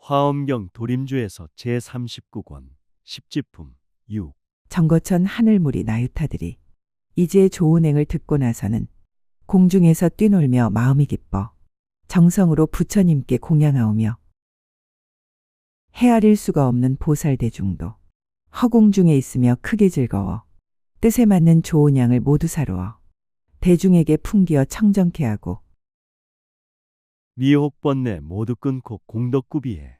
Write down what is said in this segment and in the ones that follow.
화엄경 도림주에서 제39권 10지품 6. 정거천 하늘물이 나유타들이 이제 조은행을 듣고 나서는 공중에서 뛰놀며 마음이 기뻐 정성으로 부처님께 공양하오며 헤아릴 수가 없는 보살대중도 허공 중에 있으며 크게 즐거워 뜻에 맞는 좋은 양을 모두 사루어 대중에게 풍기어 청정케 하고 미혹번뇌 모두 끊고 공덕구비해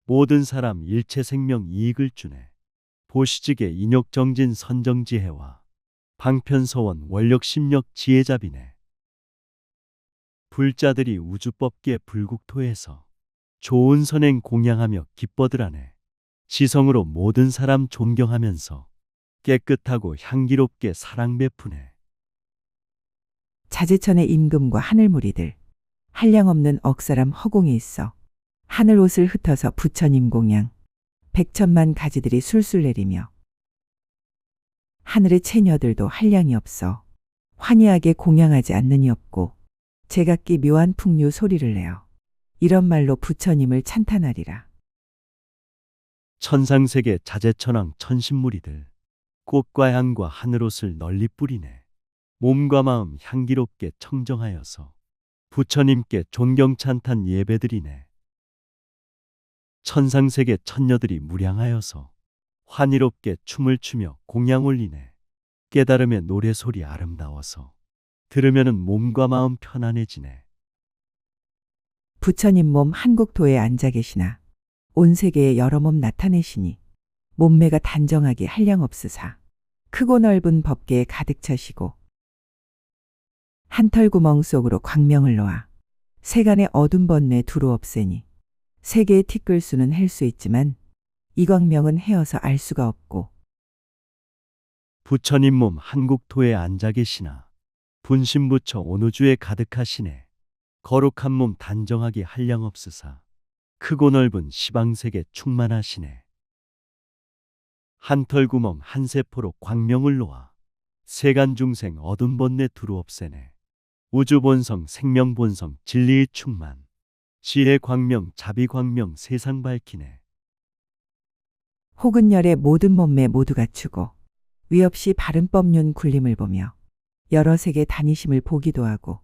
모든 사람 일체 생명 이익을 주네. 보시직의 인욕정진 선정지혜와 방편서원 원력심력 지혜자비네. 불자들이 우주법계 불국토에서 좋은 선행 공양하며 기뻐들하네. 지성으로 모든 사람 존경하면서 깨끗하고 향기롭게 사랑 베푸네. 자제천의 임금과 하늘무리들 한량없는 억사람 허공에 있어 하늘 옷을 흩어서 부처님 공양 백천만 가지들이 술술 내리며 하늘의 채녀들도 한량이 없어 환희하게 공양하지 않느니 없고 제각기 묘한 풍류 소리를 내어 이런 말로 부처님을 찬탄하리라. 천상세계 자재천왕 천신무리들 꽃과 향과 하늘옷을 널리 뿌리네. 몸과 마음 향기롭게 청정하여서 부처님께 존경찬탄 예배드리네. 천상세계 천녀들이 무량하여서 환희롭게 춤을 추며 공양 올리네. 깨달음의 노래소리 아름다워서 들으면은 몸과 마음 편안해지네. 부처님 몸 한국토에 앉아 계시나 온 세계에 여러 몸 나타내시니 몸매가 단정하게 한량없으사 크고 넓은 법계에 가득 차시고 한털 구멍 속으로 광명을 놓아 세간의 어둠 번뇌 두루 없애니 세계의 티끌수는 헬 수 있지만 이 광명은 헤어서 알 수가 없고 부처님 몸 한국토에 앉아 계시나 분신부처 온 우주에 가득하시네. 거룩한 몸 단정하게 한량없으사 크고 넓은 시방세계 충만하시네. 한털 구멍 한 세포로 광명을 놓아 세간 중생 어둠 번뇌 두루 없애네. 우주 본성 생명 본성 진리의 충만 지혜 광명 자비 광명 세상 밝히네. 혹은 열의 모든 몸매 모두 갖추고 위없이 바른 법륜 굴림을 보며 여러 세계 다니심을 보기도 하고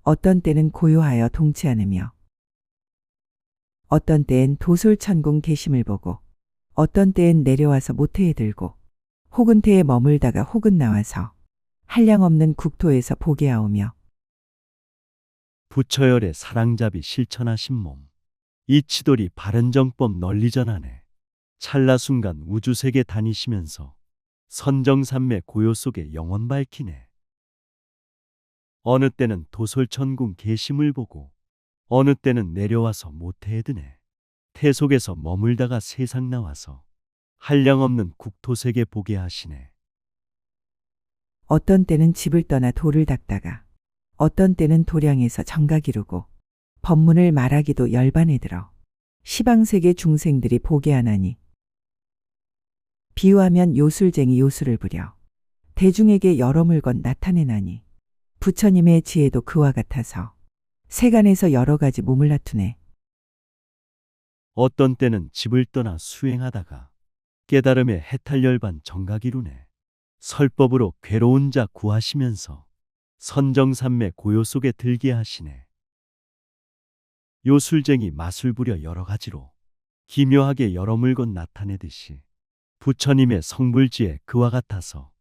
어떤 때는 고요하여 동치 않으며 어떤 때엔 도솔천궁 계심을 보고 어떤 때엔 내려와서 모태에 들고 혹은 태에 머물다가 혹은 나와서 한량없는 국토에서 보게 하오며 부처열의 사랑잡이 실천하신 몸 이치돌이 바른 정법 널리 전하네. 찰나 순간 우주세계 다니시면서 선정산매 고요 속에 영원 밝히네. 어느 때는 도솔천궁 계심을 보고 어느 때는 내려와서 모태에 드네. 태 속에서 머물다가 세상 나와서 한량없는 국토세계 보게 하시네. 어떤 때는 집을 떠나 돌을 닦다가 어떤 때는 도량에서 정각 이루고 법문을 말하기도 열반에 들어 시방세계 중생들이 보게 하나니 비유하면 요술쟁이 요술을 부려 대중에게 여러 물건 나타내나니 부처님의 지혜도 그와 같아서 세간에서 여러 가지 몸을 나투네. 어떤 때는 집을 떠나 수행하다가 깨달음의 해탈열반 정각 이루네. 설법으로 괴로운 자 구하시면서 선정산매 고요 속에 들게 하시네. 요술쟁이 마술 부려 여러 가지로 기묘하게 여러 물건 나타내듯이 부처님의 성불지에 그와 같아서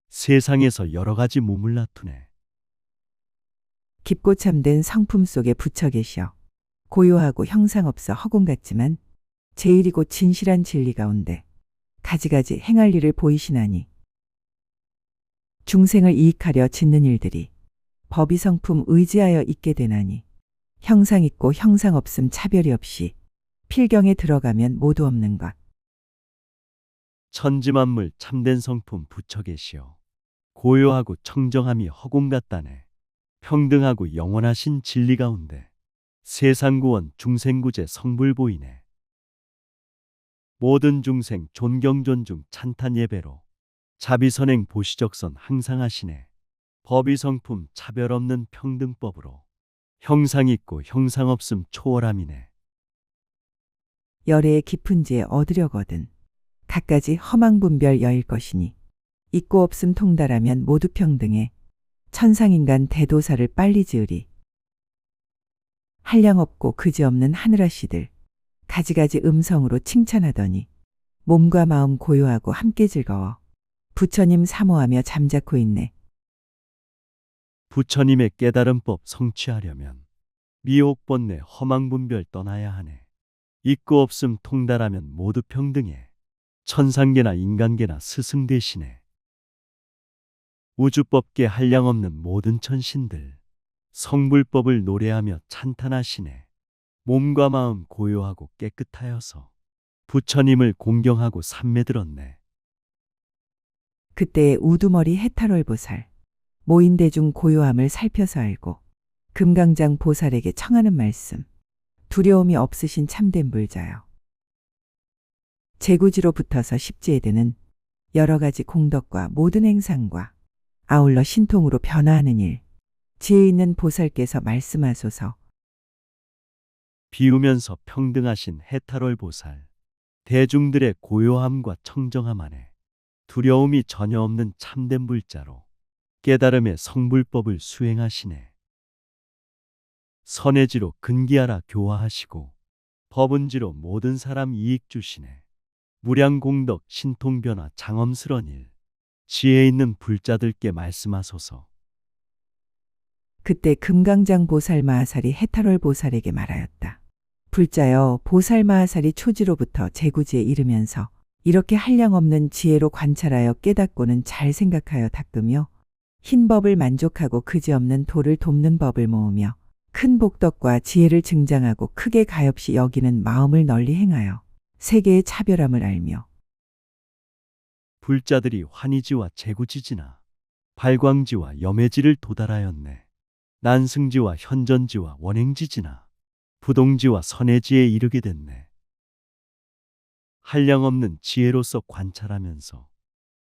세상에서 여러 가지 몸을 나투네. 깊고 참된 성품 속에 부처 계시어 고요하고 형상 없어 허공 같지만 제일이고 진실한 진리 가운데 가지가지 행할 일을 보이시나니 중생을 이익하려 짓는 일들이 법의 성품 의지하여 있게 되나니 형상 있고 형상 없음 차별이 없이 필경에 들어가면 모두 없는 것. 천지만물 참된 성품 부처 계시어 고요하고 청정함이 허공 같다네. 평등하고 영원하신 진리 가운데 세상구원 중생구제 성불 보이네. 모든 중생 존경 존중 찬탄 예배로 자비선행 보시적선 항상 하시네. 법의 성품 차별 없는 평등법으로 형상 있고 형상 없음 초월함이네. 열애의 깊은 지에 얻으려거든 갖가지 허망분별 여일 것이니 있고 없음 통달하면 모두 평등해 천상인간 대도사를 빨리 지으리. 한량없고 그지없는 하늘아씨들 가지가지 음성으로 칭찬하더니 몸과 마음 고요하고 함께 즐거워 부처님 사모하며 잠자코 있네. 부처님의 깨달은 법 성취하려면 미혹 번뇌 허망분별 떠나야 하네. 있고 없음 통달하면 모두 평등해. 천상계나 인간계나 스승 대신에 우주법계 한량없는 모든 천신들 성불법을 노래하며 찬탄하시네. 몸과 마음 고요하고 깨끗하여서 부처님을 공경하고 삼매들었네. 그때의 우두머리 해탈월보살 모인대중 고요함을 살펴서 알고 금강장 보살에게 청하는 말씀. 두려움이 없으신 참된 불자요. 제구지로 붙어서 십지에드는 여러 가지 공덕과 모든 행상과 아울러 신통으로 변화하는 일. 지혜 있는 보살께서 말씀하소서. 비우면서 평등하신 해탈월 보살 대중들의 고요함과 청정함 안에 두려움이 전혀 없는 참된 불자로 깨달음의 성불법을 수행하시네. 선해지로 근기하라 교화하시고 법은지로 모든 사람 이익 주시네. 무량공덕 신통변화 장엄스런 일 지혜 있는 불자들께 말씀하소서. 그때 금강장 보살 마하살이 해탈월 보살에게 말하였다. 불자여, 보살 마하살이 초지로부터 제구지에 이르면서 이렇게 한량없는 지혜로 관찰하여 깨닫고는 잘 생각하여 닦으며 흰 법을 만족하고 그지없는 도를 돕는 법을 모으며 큰 복덕과 지혜를 증장하고 크게 가엾이 여기는 마음을 널리 행하여 세계의 차별함을 알며 불자들이 환희지와 제구지지나 발광지와 염해지를 도달하였네. 난승지와 현전지와 원행지지나 부동지와 선해지에 이르게 됐네. 한량없는 지혜로서 관찰하면서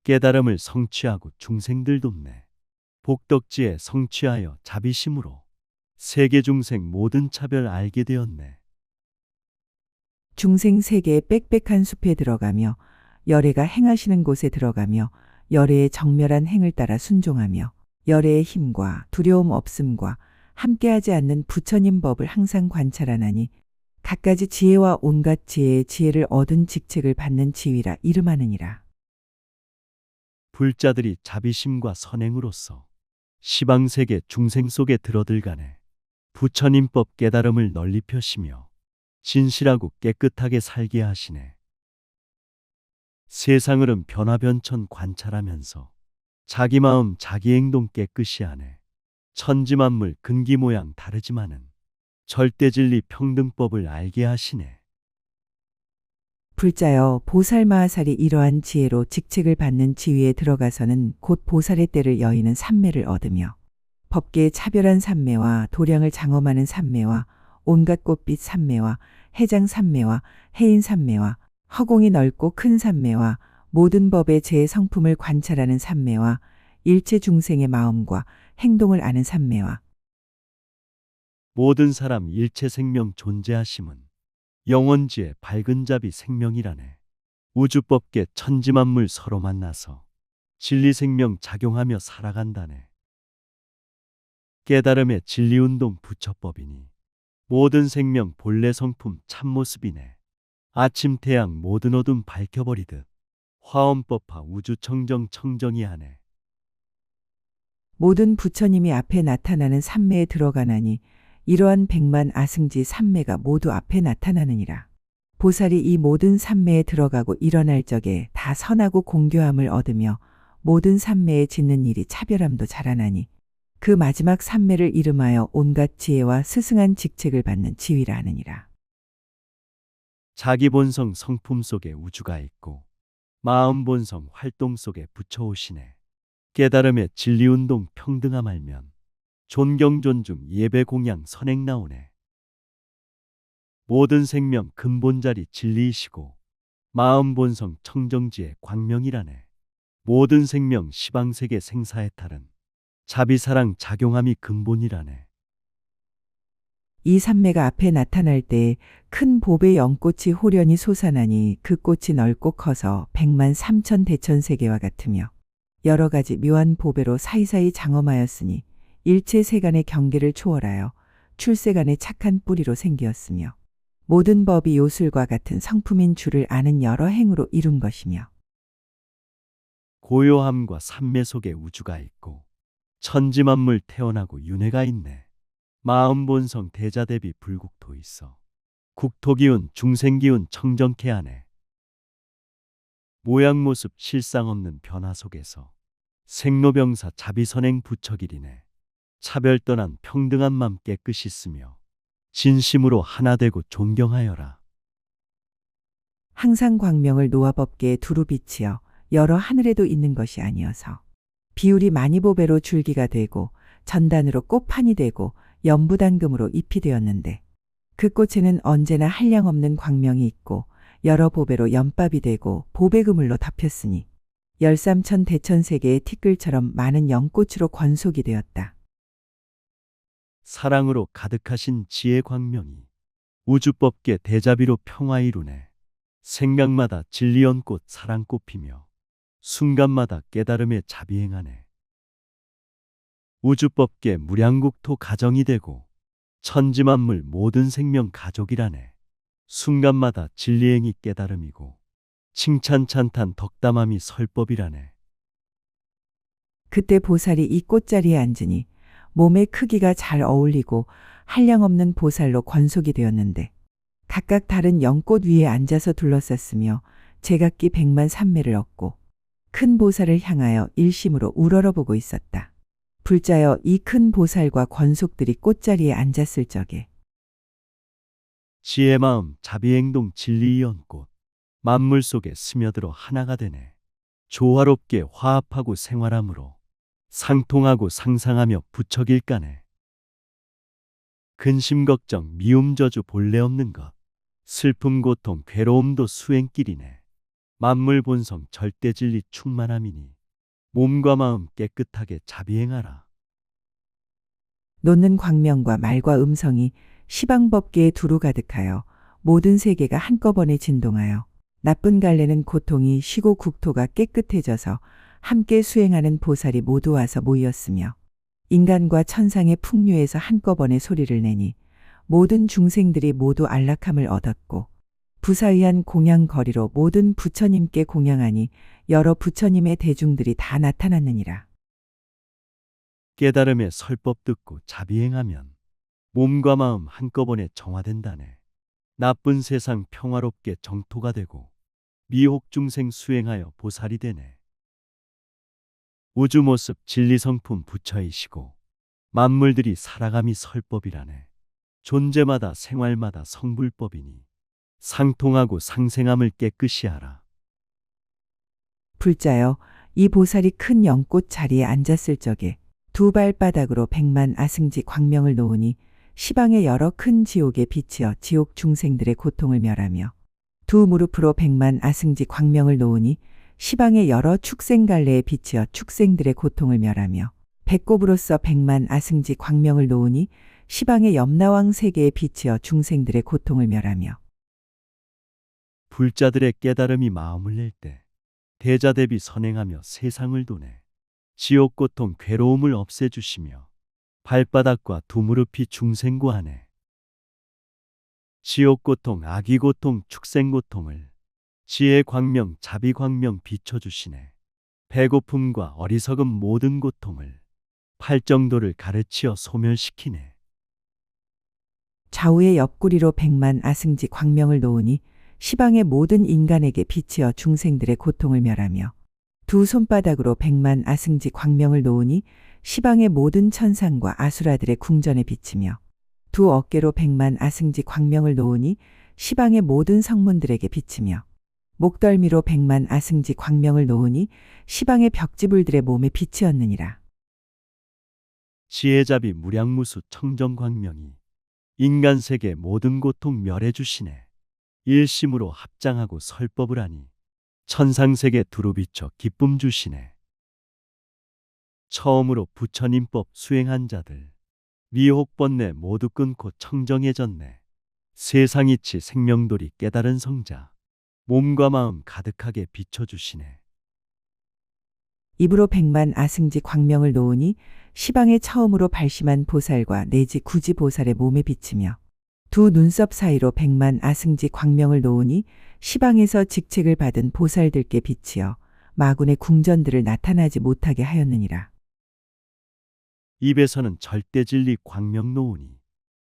깨달음을 성취하고 중생들 돕네. 복덕지에 성취하여 자비심으로 세계 중생 모든 차별 알게 되었네. 중생 세계의 빽빽한 숲에 들어가며 열애가 행하시는 곳에 들어가며 열애의 정멸한 행을 따라 순종하며 열애의 힘과 두려움 없음과 함께하지 않는 부처님 법을 항상 관찰하나니 갖가지 지혜와 온갖 지혜의 지혜를 얻은 직책을 받는 지위라 이름하느니라. 불자들이 자비심과 선행으로서 시방세계 중생 속에 들어들가네. 부처님법 깨달음을 널리 펴시며 진실하고 깨끗하게 살게 하시네. 세상 흐름 변화변천 관찰하면서 자기 마음 자기 행동 깨끗이 하네. 천지만물 근기 모양 다르지만은 절대진리 평등법을 알게 하시네. 불자여, 보살 마하살이 이러한 지혜로 직책을 받는 지위에 들어가서는 곧 보살의 때를 여의는 삼매를 얻으며 법계의 차별한 삼매와 도량을 장엄하는 삼매와 온갖 꽃빛 삼매와 해장 삼매와 해인 삼매와 허공이 넓고 큰 삼매와 모든 법의 제 성품을 관찰하는 삼매와 일체 중생의 마음과 행동을 아는 삼매와 모든 사람 일체 생명 존재하심은 영원지의 밝은 자비 생명이라네. 우주법계 천지만물 서로 만나서 진리생명 작용하며 살아간다네. 깨달음의 진리운동 부처법이니 모든 생명 본래 성품 참모습이네. 아침 태양 모든 어둠 밝혀버리듯 화엄법화 우주청정 청정이 하네. 모든 부처님이 앞에 나타나는 삼매에 들어가나니 이러한 백만 아승지 삼매가 모두 앞에 나타나느니라. 보살이 이 모든 삼매에 들어가고 일어날 적에 다 선하고 공교함을 얻으며 모든 삼매에 짓는 일이 차별함도 자라나니 그 마지막 삼매를 이름하여 온갖 지혜와 스승한 직책을 받는 지위라 하느니라. 자기 본성 성품 속에 우주가 있고 마음 본성 활동 속에 부처오시네. 깨달음의 진리운동 평등함 알면 존경 존중 예배 공양 선행 나오네. 모든 생명 근본자리 진리이시고 마음 본성 청정지의 광명이라네. 모든 생명 시방세계 생사해탈은 자비사랑 작용함이 근본이라네. 이 산매가 앞에 나타날 때 큰 봅의 연꽃이 호련히 솟아나니 그 꽃이 넓고 커서 103천 대천세계와 같으며 여러 가지 묘한 보배로 사이사이 장엄하였으니 일체 세간의 경계를 초월하여 출세간의 착한 뿌리로 생기었으며 모든 법이 요술과 같은 성품인 줄을 아는 여러 행으로 이룬 것이며 고요함과 산매 속에 우주가 있고 천지만물 태어나고 윤회가 있네. 마음 본성 대자 대비 불국토 있어. 국토기운 중생기운 청정케 하네. 모양 모습 실상 없는 변화 속에서 생로병사 자비선행 부처길이네. 차별 떠난 평등한 맘 깨끗이 쓰며 진심으로 하나 되고 존경하여라. 항상 광명을 노화법계에 두루 비치어 여러 하늘에도 있는 것이 아니어서 비율이 많이 보배로 줄기가 되고 전단으로 꽃판이 되고 연부단금으로 잎이 되었는데 그 꽃에는 언제나 한량없는 광명이 있고 여러 보배로 연밥이 되고 보배그물로 덮였으니 열삼천 대천세계의 티끌처럼 많은 연꽃으로 권속이 되었다. 사랑으로 가득하신 지혜 광명이 우주법계 대자비로 평화 이루네. 생각마다 진리연꽃 사랑꽃 피며 순간마다 깨달음의 자비행하네. 우주법계 무량국토 가정이 되고 천지만물 모든 생명 가족이라네. 순간마다 진리행이 깨달음이고 칭찬 찬탄 덕담함이 설법이라네. 그때 보살이 이 꽃자리에 앉으니 몸의 크기가 잘 어울리고 한량없는 보살로 권속이 되었는데 각각 다른 연꽃 위에 앉아서 둘러쌌으며 제각기 103매를 얻고 큰 보살을 향하여 일심으로 우러러보고 있었다. 불자여 이 큰 보살과 권속들이 꽃자리에 앉았을 적에 지혜 마음 자비행동 진리의 연꽃 만물 속에 스며들어 하나가 되네. 조화롭게 화합하고 생활함으로 상통하고 상상하며 부처길까네. 근심 걱정 미움 저주 본래 없는 것 슬픔 고통 괴로움도 수행길이네. 만물 본성 절대 진리 충만함이니 몸과 마음 깨끗하게 자비행하라. 놓는 광명과 말과 음성이 시방법계에 두루 가득하여 모든 세계가 한꺼번에 진동하여 나쁜 갈래는 고통이 쉬고 국토가 깨끗해져서 함께 수행하는 보살이 모두 와서 모였으며 인간과 천상의 풍류에서 한꺼번에 소리를 내니 모든 중생들이 모두 안락함을 얻었고 부사의한 공양거리로 모든 부처님께 공양하니 여러 부처님의 대중들이 다 나타났느니라. 깨달음의 설법 듣고 자비행하면 몸과 마음 한꺼번에 정화된다네. 나쁜 세상 평화롭게 정토가 되고 미혹 중생 수행하여 보살이 되네. 우주 모습 진리 성품 부처이시고 만물들이 살아감이 설법이라네. 존재마다 생활마다 성불법이니 상통하고 상생함을 깨끗이 하라. 불자여 이 보살이 큰 연꽃 자리에 앉았을 적에 두 발바닥으로 100만 아승지 광명을 놓으니 시방의 여러 큰 지옥에 비치어 지옥 중생들의 고통을 멸하며 두 무릎으로 100만 아승지 광명을 놓으니 시방의 여러 축생갈래에 비치어 축생들의 고통을 멸하며 배꼽으로서 100만 아승지 광명을 놓으니 시방의 염라왕 세계에 비치어 중생들의 고통을 멸하며 불자들의 깨달음이 마음을 낼 때 대자 대비 선행하며 세상을 도네. 지옥 고통 괴로움을 없애주시며 발바닥과 두 무릎이 중생고하네. 지옥 고통 악의 고통 축생 고통을 지혜 광명 자비 광명 비춰주시네. 배고픔과 어리석음 모든 고통을 팔정도를 가르치어 소멸시키네. 좌우의 옆구리로 100만 아승지 광명을 놓으니 시방의 모든 인간에게 비치어 중생들의 고통을 멸하며 두 손바닥으로 100만 아승지 광명을 놓으니 시방의 모든 천상과 아수라들의 궁전에 비치며 두 어깨로 100만 아승지 광명을 놓으니 시방의 모든 성문들에게 비치며 목덜미로 100만 아승지 광명을 놓으니 시방의 벽지불들의 몸에 비치었느니라. 지혜자비 무량무수 청정광명이 인간세계 모든 고통 멸해주시네. 일심으로 합장하고 설법을 하니 천상세계 두루 비춰 기쁨 주시네. 처음으로 부처님법 수행한 자들 미혹 번뇌 모두 끊고 청정해졌네. 세상이치 생명돌이 깨달은 성자. 몸과 마음 가득하게 비춰주시네. 입으로 백만 아승지 광명을 놓으니 시방에 처음으로 발심한 보살과 내지 구지 보살의 몸에 비치며 두 눈썹 사이로 백만 아승지 광명을 놓으니 시방에서 직책을 받은 보살들께 비치어 마군의 궁전들을 나타나지 못하게 하였느니라. 입에서는 절대진리 광명 놓으니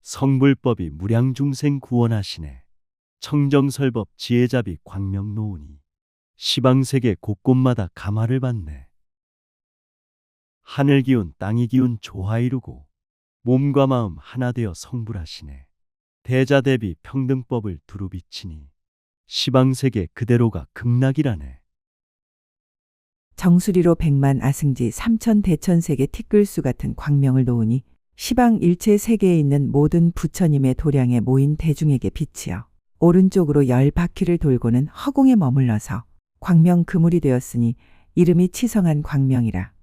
성불법이 무량중생 구원하시네. 청정설법 지혜잡이 광명 놓으니 시방세계 곳곳마다 감화를 받네. 하늘 기운 땅이 기운 조화 이루고 몸과 마음 하나 되어 성불하시네. 대자대비 평등법을 두루 비치니 시방세계 그대로가 극락이라네. 정수리로 백만 아승지 삼천 대천세계 티끌수 같은 광명을 놓으니 시방 일체 세계에 있는 모든 부처님의 도량에 모인 대중에게 비치어 오른쪽으로 10바퀴를 돌고는 허공에 머물러서 광명 그물이 되었으니 이름이 치성한 광명이라.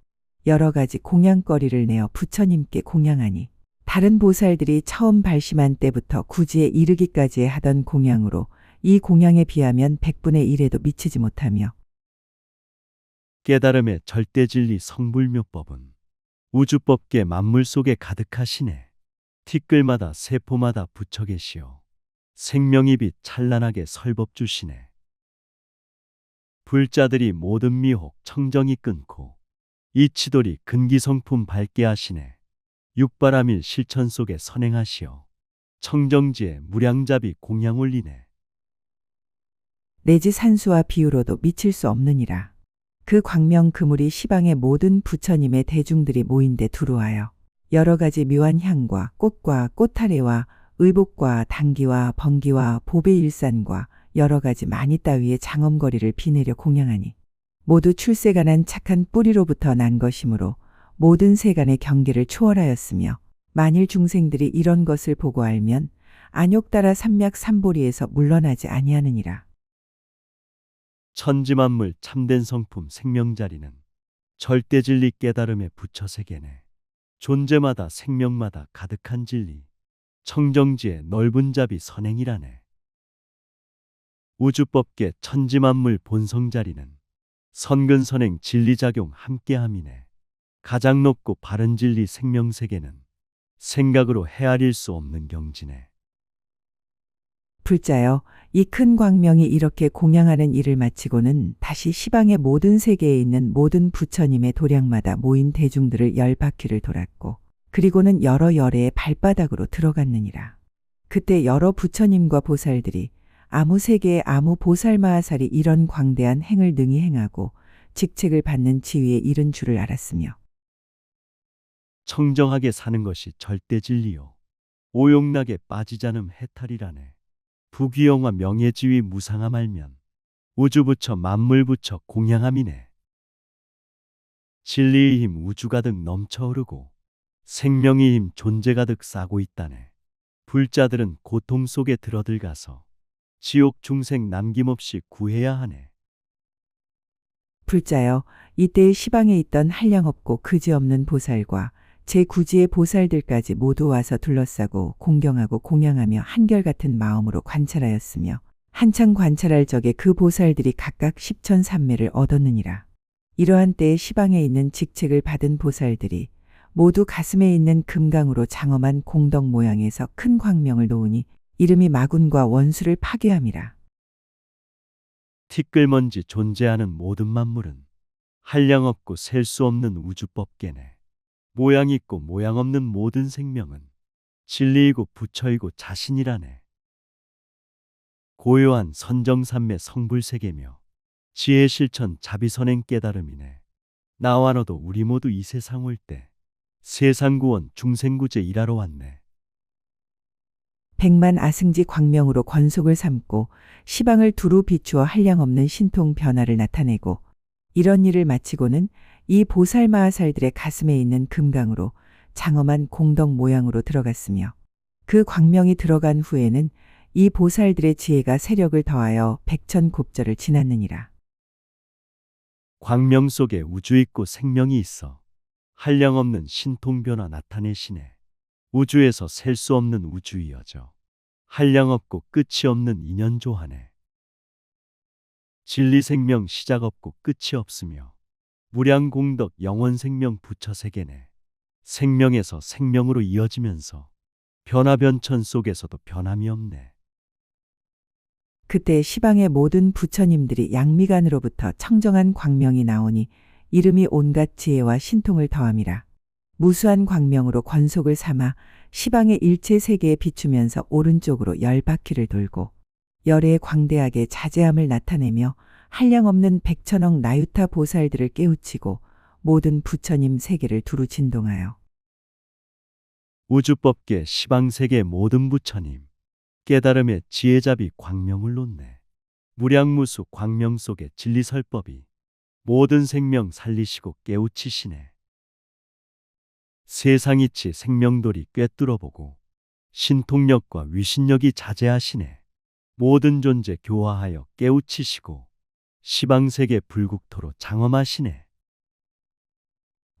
여러 가지 공양거리를 내어 부처님께 공양하니 다른 보살들이 처음 발심한 때부터 구지에 이르기까지에 하던 공양으로 이 공양에 비하면 100분의 1에도 미치지 못하며 깨달음의 절대진리 성불묘법은 우주법계 만물 속에 가득하시네. 티끌마다 세포마다 붙여 계시오. 생명이 빛 찬란하게 설법 주시네. 불자들이 모든 미혹 청정이 끊고 이치돌이 근기성품 밝게 하시네. 육바라밀 실천 속에 선행하시어 청정지에 무량잡이 공양 올리네. 내지 산수와 비유로도 미칠 수 없느니라. 그 광명 그물이 시방의 모든 부처님의 대중들이 모인 데 두루하여 여러 가지 묘한 향과 꽃과 꽃타래와 의복과 당기와 번기와 보배일산과 여러 가지 많이 따위의 장엄거리를 비내려 공양하니 모두 출세가 난 착한 뿌리로부터 난 것이므로 모든 세간의 경계를 초월하였으며 만일 중생들이 이런 것을 보고 알면 안욕 따라 삼맥 삼보리에서 물러나지 아니하느니라. 천지만물 참된 성품 생명자리는 절대진리 깨달음의 부처세계네. 존재마다 생명마다 가득한 진리 청정지의 넓은 잡이 선행이라네. 우주법계 천지만물 본성자리는 선근선행 진리작용 함께함이네. 가장 높고 바른 진리 생명세계는 생각으로 헤아릴 수 없는 경지네. 불자여, 이 큰 광명이 이렇게 공양하는 일을 마치고는 다시 시방의 모든 세계에 있는 모든 부처님의 도량마다 모인 대중들을 10바퀴를 돌았고 그리고는 여러 열애의 발바닥으로 들어갔느니라. 그때 여러 부처님과 보살들이 아무 세계에 아무 보살마하살이 이런 광대한 행을 능히 행하고 직책을 받는 지위에 이른 줄을 알았으며 청정하게 사는 것이 절대 진리요 오용락에 빠지자는 해탈이라네. 부귀영화 명예지위 무상함 알면 우주부처 만물부처 공양함이네. 진리의 힘 우주 가득 넘쳐 흐르고 생명의 힘 존재 가득 싸고 있다네. 불자들은 고통 속에 들어들가서 지옥 중생 남김없이 구해야 하네. 불자여, 이때의 시방에 있던 한량없고 그지없는 보살과 제9지의 보살들까지 모두 와서 둘러싸고 공경하고 공양하며 한결같은 마음으로 관찰하였으며 한창 관찰할 적에 그 보살들이 각각 10,000삼매를 얻었느니라. 이러한 때에 시방에 있는 직책을 받은 보살들이 모두 가슴에 있는 금강으로 장엄한 공덕 모양에서 큰 광명을 놓으니 이름이 마군과 원수를 파괴함이라. 티끌먼지 존재하는 모든 만물은 한량없고 셀 수 없는 우주법계네. 모양 있고 모양 없는 모든 생명은 진리이고 부처이고 자신이라네. 고요한 선정삼매 성불세계며 지혜 실천 자비선행 깨달음이네. 나와 너도 우리 모두 이 세상 올 때 세상구원 중생구제 일하러 왔네. 백만 아승지 광명으로 권속을 삼고 시방을 두루 비추어 한량없는 신통 변화를 나타내고 이런 일을 마치고는 이 보살마하살들의 가슴에 있는 금강으로 장엄한 공덕 모양으로 들어갔으며 그 광명이 들어간 후에는 이 보살들의 지혜가 세력을 더하여 백천곱절을 지났느니라. 광명 속에 우주 있고 생명이 있어 한량없는 신통 변화 나타내시네. 우주에서 셀 수 없는 우주이어져 한량없고 끝이 없는 인연조하네. 진리생명 시작 없고 끝이 없으며 무량공덕 영원생명 부처세계네. 생명에서 생명으로 이어지면서 변화변천 속에서도 변함이 없네. 그때 시방의 모든 부처님들이 양미간으로부터 청정한 광명이 나오니 이름이 온갖 지혜와 신통을 더함이라. 무수한 광명으로 권속을 삼아 시방의 일체 세계에 비추면서 오른쪽으로 10바퀴를 돌고 열에 광대하게 자제함을 나타내며 한량없는 백천억 나유타 보살들을 깨우치고 모든 부처님 세계를 두루 진동하여 우주법계 시방세계 모든 부처님 깨달음의 지혜잡이 광명을 놓네. 무량무수 광명 속의 진리설법이 모든 생명 살리시고 깨우치시네. 세상이치 생명돌이 꿰뚫어보고 신통력과 위신력이 자제하시네. 모든 존재 교화하여 깨우치시고 시방세계 불국토로 장엄하시네.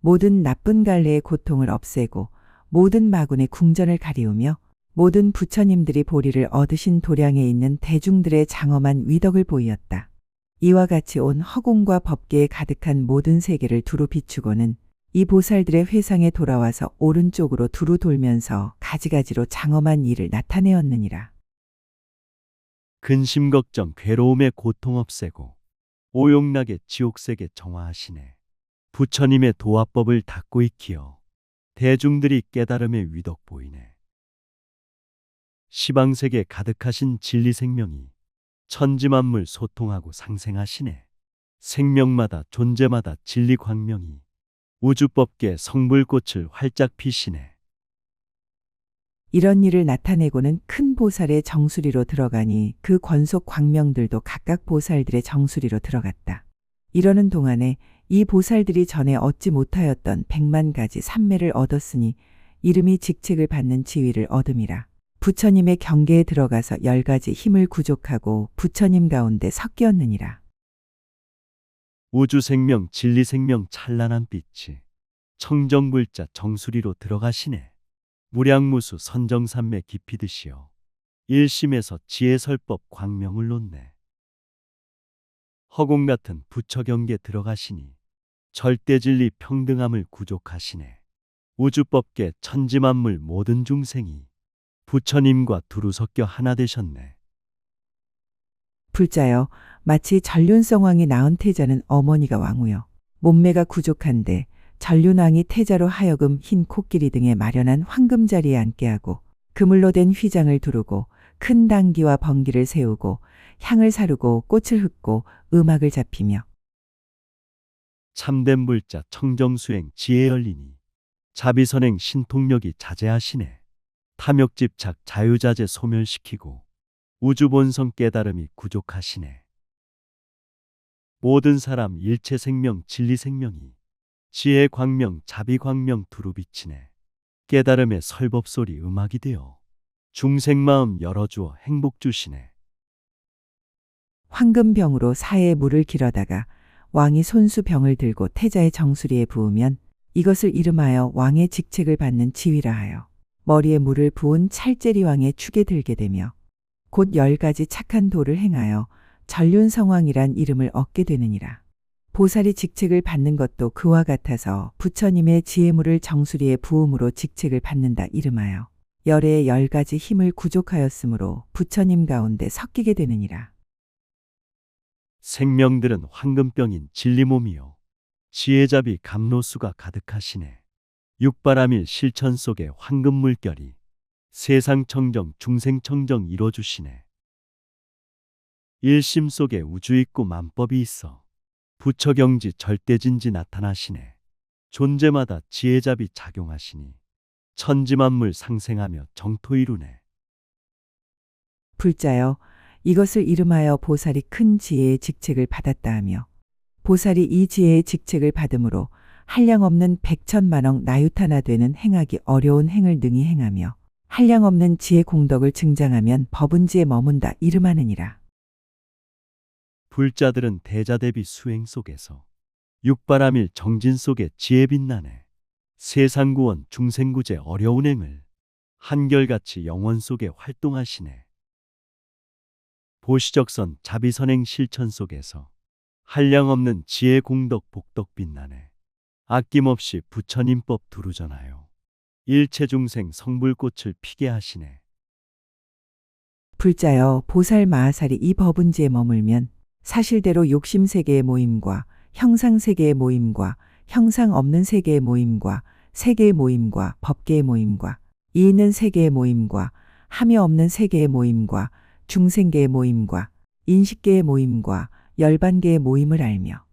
모든 나쁜 갈래의 고통을 없애고 모든 마군의 궁전을 가리우며 모든 부처님들이 보리를 얻으신 도량에 있는 대중들의 장엄한 위덕을 보이었다. 이와 같이 온 허공과 법계에 가득한 모든 세계를 두루 비추고는 이 보살들의 회상에 돌아와서 오른쪽으로 두루 돌면서 가지가지로 장엄한 일을 나타내었느니라. 근심 걱정 괴로움의 고통 없애고 오용락의 지옥세계 정화하시네. 부처님의 도화법을 닦고 익히어 대중들이 깨달음의 위덕 보이네. 시방세계 가득하신 진리생명이 천지만물 소통하고 상생하시네. 생명마다 존재마다 진리광명이 우주법계 성불꽃을 활짝 피시네. 이런 일을 나타내고는 큰 보살의 정수리로 들어가니 그 권속 광명들도 각각 보살들의 정수리로 들어갔다. 이러는 동안에 이 보살들이 전에 얻지 못하였던 100만 가지 삼매를 얻었으니 이름이 직책을 받는 지위를 얻음이라. 부처님의 경계에 들어가서 10가지 힘을 구족하고 부처님 가운데 섞였느니라. 우주생명 진리생명 찬란한 빛이 청정불자 정수리로 들어가시네. 무량무수 선정산매 깊이 드시어 일심에서 지혜설법 광명을 놓네. 허공 같은 부처경계 들어가시니 절대진리 평등함을 구족하시네. 우주법계 천지만물 모든 중생이 부처님과 두루 섞여 하나 되셨네. 불자여, 마치 전륜성왕이 낳은 태자는 어머니가 왕후여 몸매가 구족한데 전륜왕이 태자로 하여금 흰 코끼리 등에 마련한 황금자리에 앉게 하고 그물로 된 휘장을 두르고 큰 당기와 번기를 세우고 향을 사르고 꽃을 흙고 음악을 잡히며 참된 불자 청정수행 지혜 열리니 자비선행 신통력이 자제하시네. 탐욕집착 자유자재 소멸시키고 우주본성 깨달음이 구족하시네. 모든 사람 일체생명 진리생명이 지혜광명 자비광명 두루 비치네. 깨달음의 설법소리 음악이 되어 중생마음 열어주어 행복 주시네. 황금병으로 사해에 물을 길어다가 왕이 손수 병을 들고 태자의 정수리에 부으면 이것을 이름하여 왕의 직책을 받는 지위라 하여 머리에 물을 부은 찰제리 왕의 축에 들게 되며 곧 10가지 착한 도를 행하여 전륜성왕이란 이름을 얻게 되느니라. 보살이 직책을 받는 것도 그와 같아서 부처님의 지혜물을 정수리에 부음으로 직책을 받는다 이름하여 열의 10가지 힘을 구족하였으므로 부처님 가운데 섞이게 되느니라. 생명들은 황금병인 진리몸이요 지혜잡이 감로수가 가득하시네. 육바라밀 실천 속에 황금물결이 세상청정 중생청정 이뤄주시네. 일심 속에 우주있고 만법이 있어 부처경지 절대진지 나타나시네. 존재마다 지혜잡이 작용하시니 천지만물 상생하며 정토 이루네. 불자여, 이것을 이름하여 보살이 큰 지혜의 직책을 받았다 하며 보살이 이 지혜의 직책을 받음으로 한량없는 백천만억 나유타나 되는 행하기 어려운 행을 능히 행하며 한량없는 지혜 공덕을 증장하면 법은지에 머문다 이름하느니라. 불자들은 대자대비 수행 속에서 육바라밀 정진 속에 지혜 빛나네. 세상구원 중생구제 어려운 행을 한결같이 영원 속에 활동하시네. 보시적선 자비선행 실천 속에서 한량없는 지혜 공덕 복덕 빛나네. 아낌없이 부처님법 두루전하여 일체 중생 성불꽃을 피게 하시네. 불자여 보살 마하살이 이 법은지에 머물면 사실대로 욕심세계의 모임과 형상세계의 모임과 형상 없는 세계의 모임과 세계의 모임과 법계의 모임과 이 있는 세계의 모임과 함이 없는 세계의 모임과 중생계의 모임과 인식계의 모임과 열반계의 모임을 알며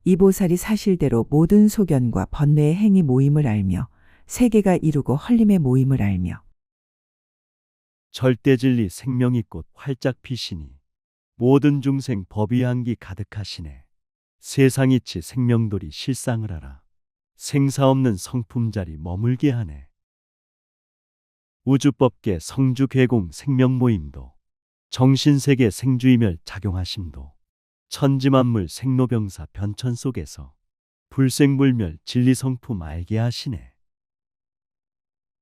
이 보살이 사실대로 모든 소견과 번뇌의 행위 모임을 알며 세계가 이루고 헐림의 모임을 알며 절대진리 생명이 꽃 활짝 피시니 모든 중생 법이 향기 가득하시네. 세상이치 생명돌이 실상을 알아 생사 없는 성품자리 머물게 하네. 우주법계 성주괴공 생명모임도 정신세계 생주이멸 작용하심도 천지만물 생로병사 변천 속에서 불생불멸 진리성품 알게 하시네.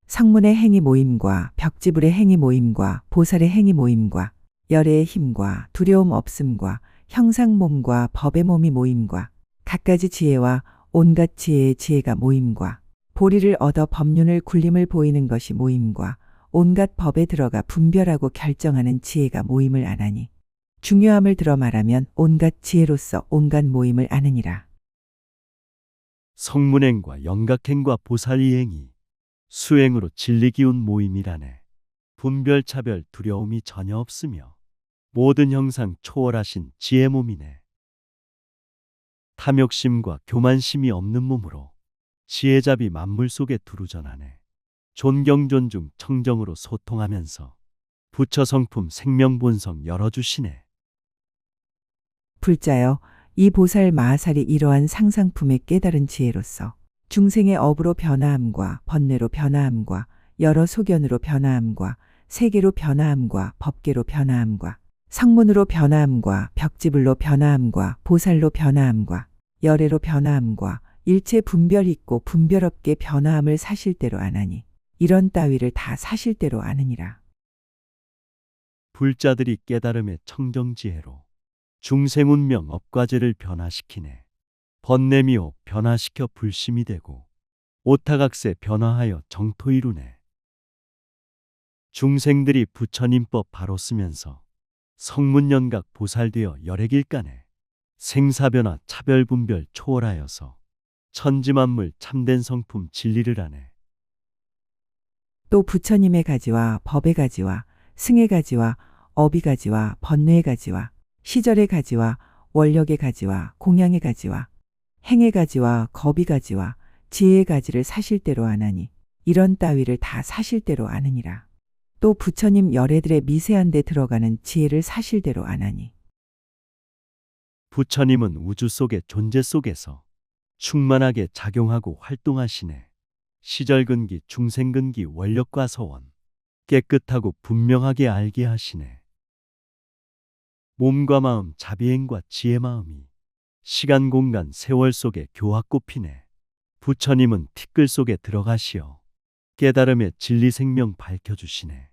성문의 행위 모임과 벽지불의 행위 모임과 보살의 행위 모임과 열애의 힘과 두려움 없음과 형상 몸과 법의 몸이 모임과 갖가지 지혜와 온갖 지혜의 지혜가 모임과 보리를 얻어 법륜을 굴림을 보이는 것이 모임과 온갖 법에 들어가 분별하고 결정하는 지혜가 모임을 안하니 중요함을 들어 말하면 온갖 지혜로서 온갖 모임을 아느니라. 성문행과 영각행과 보살이행이 수행으로 진리기운 모임이라네. 분별차별 두려움이 전혀 없으며 모든 형상 초월하신 지혜 몸이네. 탐욕심과 교만심이 없는 몸으로 지혜잡이 만물 속에 두루전하네. 존경 존중 청정으로 소통하면서 부처 성품 생명본성 열어주시네. 불자여 이 보살 마하살이 이러한 상상품의 깨달은 지혜로서 중생의 업으로 변화함과 번뇌로 변화함과 여러 소견으로 변화함과 세계로 변화함과 법계로 변화함과 성문으로 변화함과 벽지불로 변화함과 보살로 변화함과 열애로 변화함과 일체 분별 있고 분별 없게 변화함을 사실대로 아나니 이런 따위를 다 사실대로 아느니라. 불자들이 깨달음의 청정지혜로 중생운명 업과제를 변화시키네. 번뇌미호 변화시켜 불심이 되고 오타각세 변화하여 정토 이루네. 중생들이 부처님법 바로 쓰면서 성문연각 보살되어 열애길가네. 생사변화 차별분별 초월하여서 천지만물 참된 성품 진리를 하네. 또 부처님의 가지와 법의 가지와 승의 가지와 업의 가지와 번뇌의 가지와 시절의 가지와 원력의 가지와 공양의 가지와 행의 가지와 겁의 가지와 지혜의 가지를 사실대로 아나니 이런 따위를 다 사실대로 아느니라. 또 부처님 열애들의 미세한 데 들어가는 지혜를 사실대로 아나니 부처님은 우주 속의 존재 속에서 충만하게 작용하고 활동하시네. 시절근기 중생근기 원력과 서원 깨끗하고 분명하게 알게 하시네. 몸과 마음 자비행과 지혜 마음이 시간 공간 세월 속에 교화 꽃피네. 부처님은 티끌 속에 들어가시어 깨달음의 진리 생명 밝혀주시네.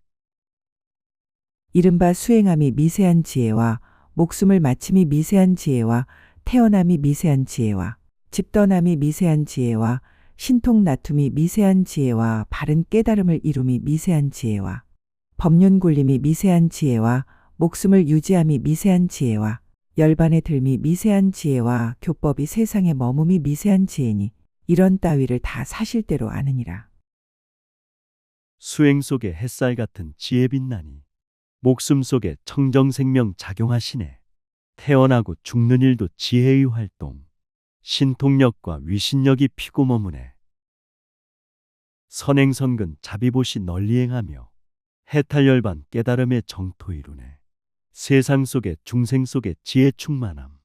이른바 수행함이 미세한 지혜와 목숨을 마침이 미세한 지혜와 태어남이 미세한 지혜와 집떠남이 미세한 지혜와 신통 나툼이 미세한 지혜와 바른 깨달음을 이룸이 미세한 지혜와 법륜 굴림이 미세한 지혜와 목숨을 유지함이 미세한 지혜와 열반의 들미 미세한 지혜와 교법이 세상에 머금이 미세한 지혜니 이런 따위를 다 사실대로 아느니라. 수행 속에 햇살 같은 지혜 빛나니 목숨 속에 청정생명 작용하시네. 태어나고 죽는 일도 지혜의 활동 신통력과 위신력이 피고 머무네. 선행선근 자비보시 널리 행하며 해탈열반 깨달음의 정토 이루네. 세상 속에 중생 속에 지혜 충만함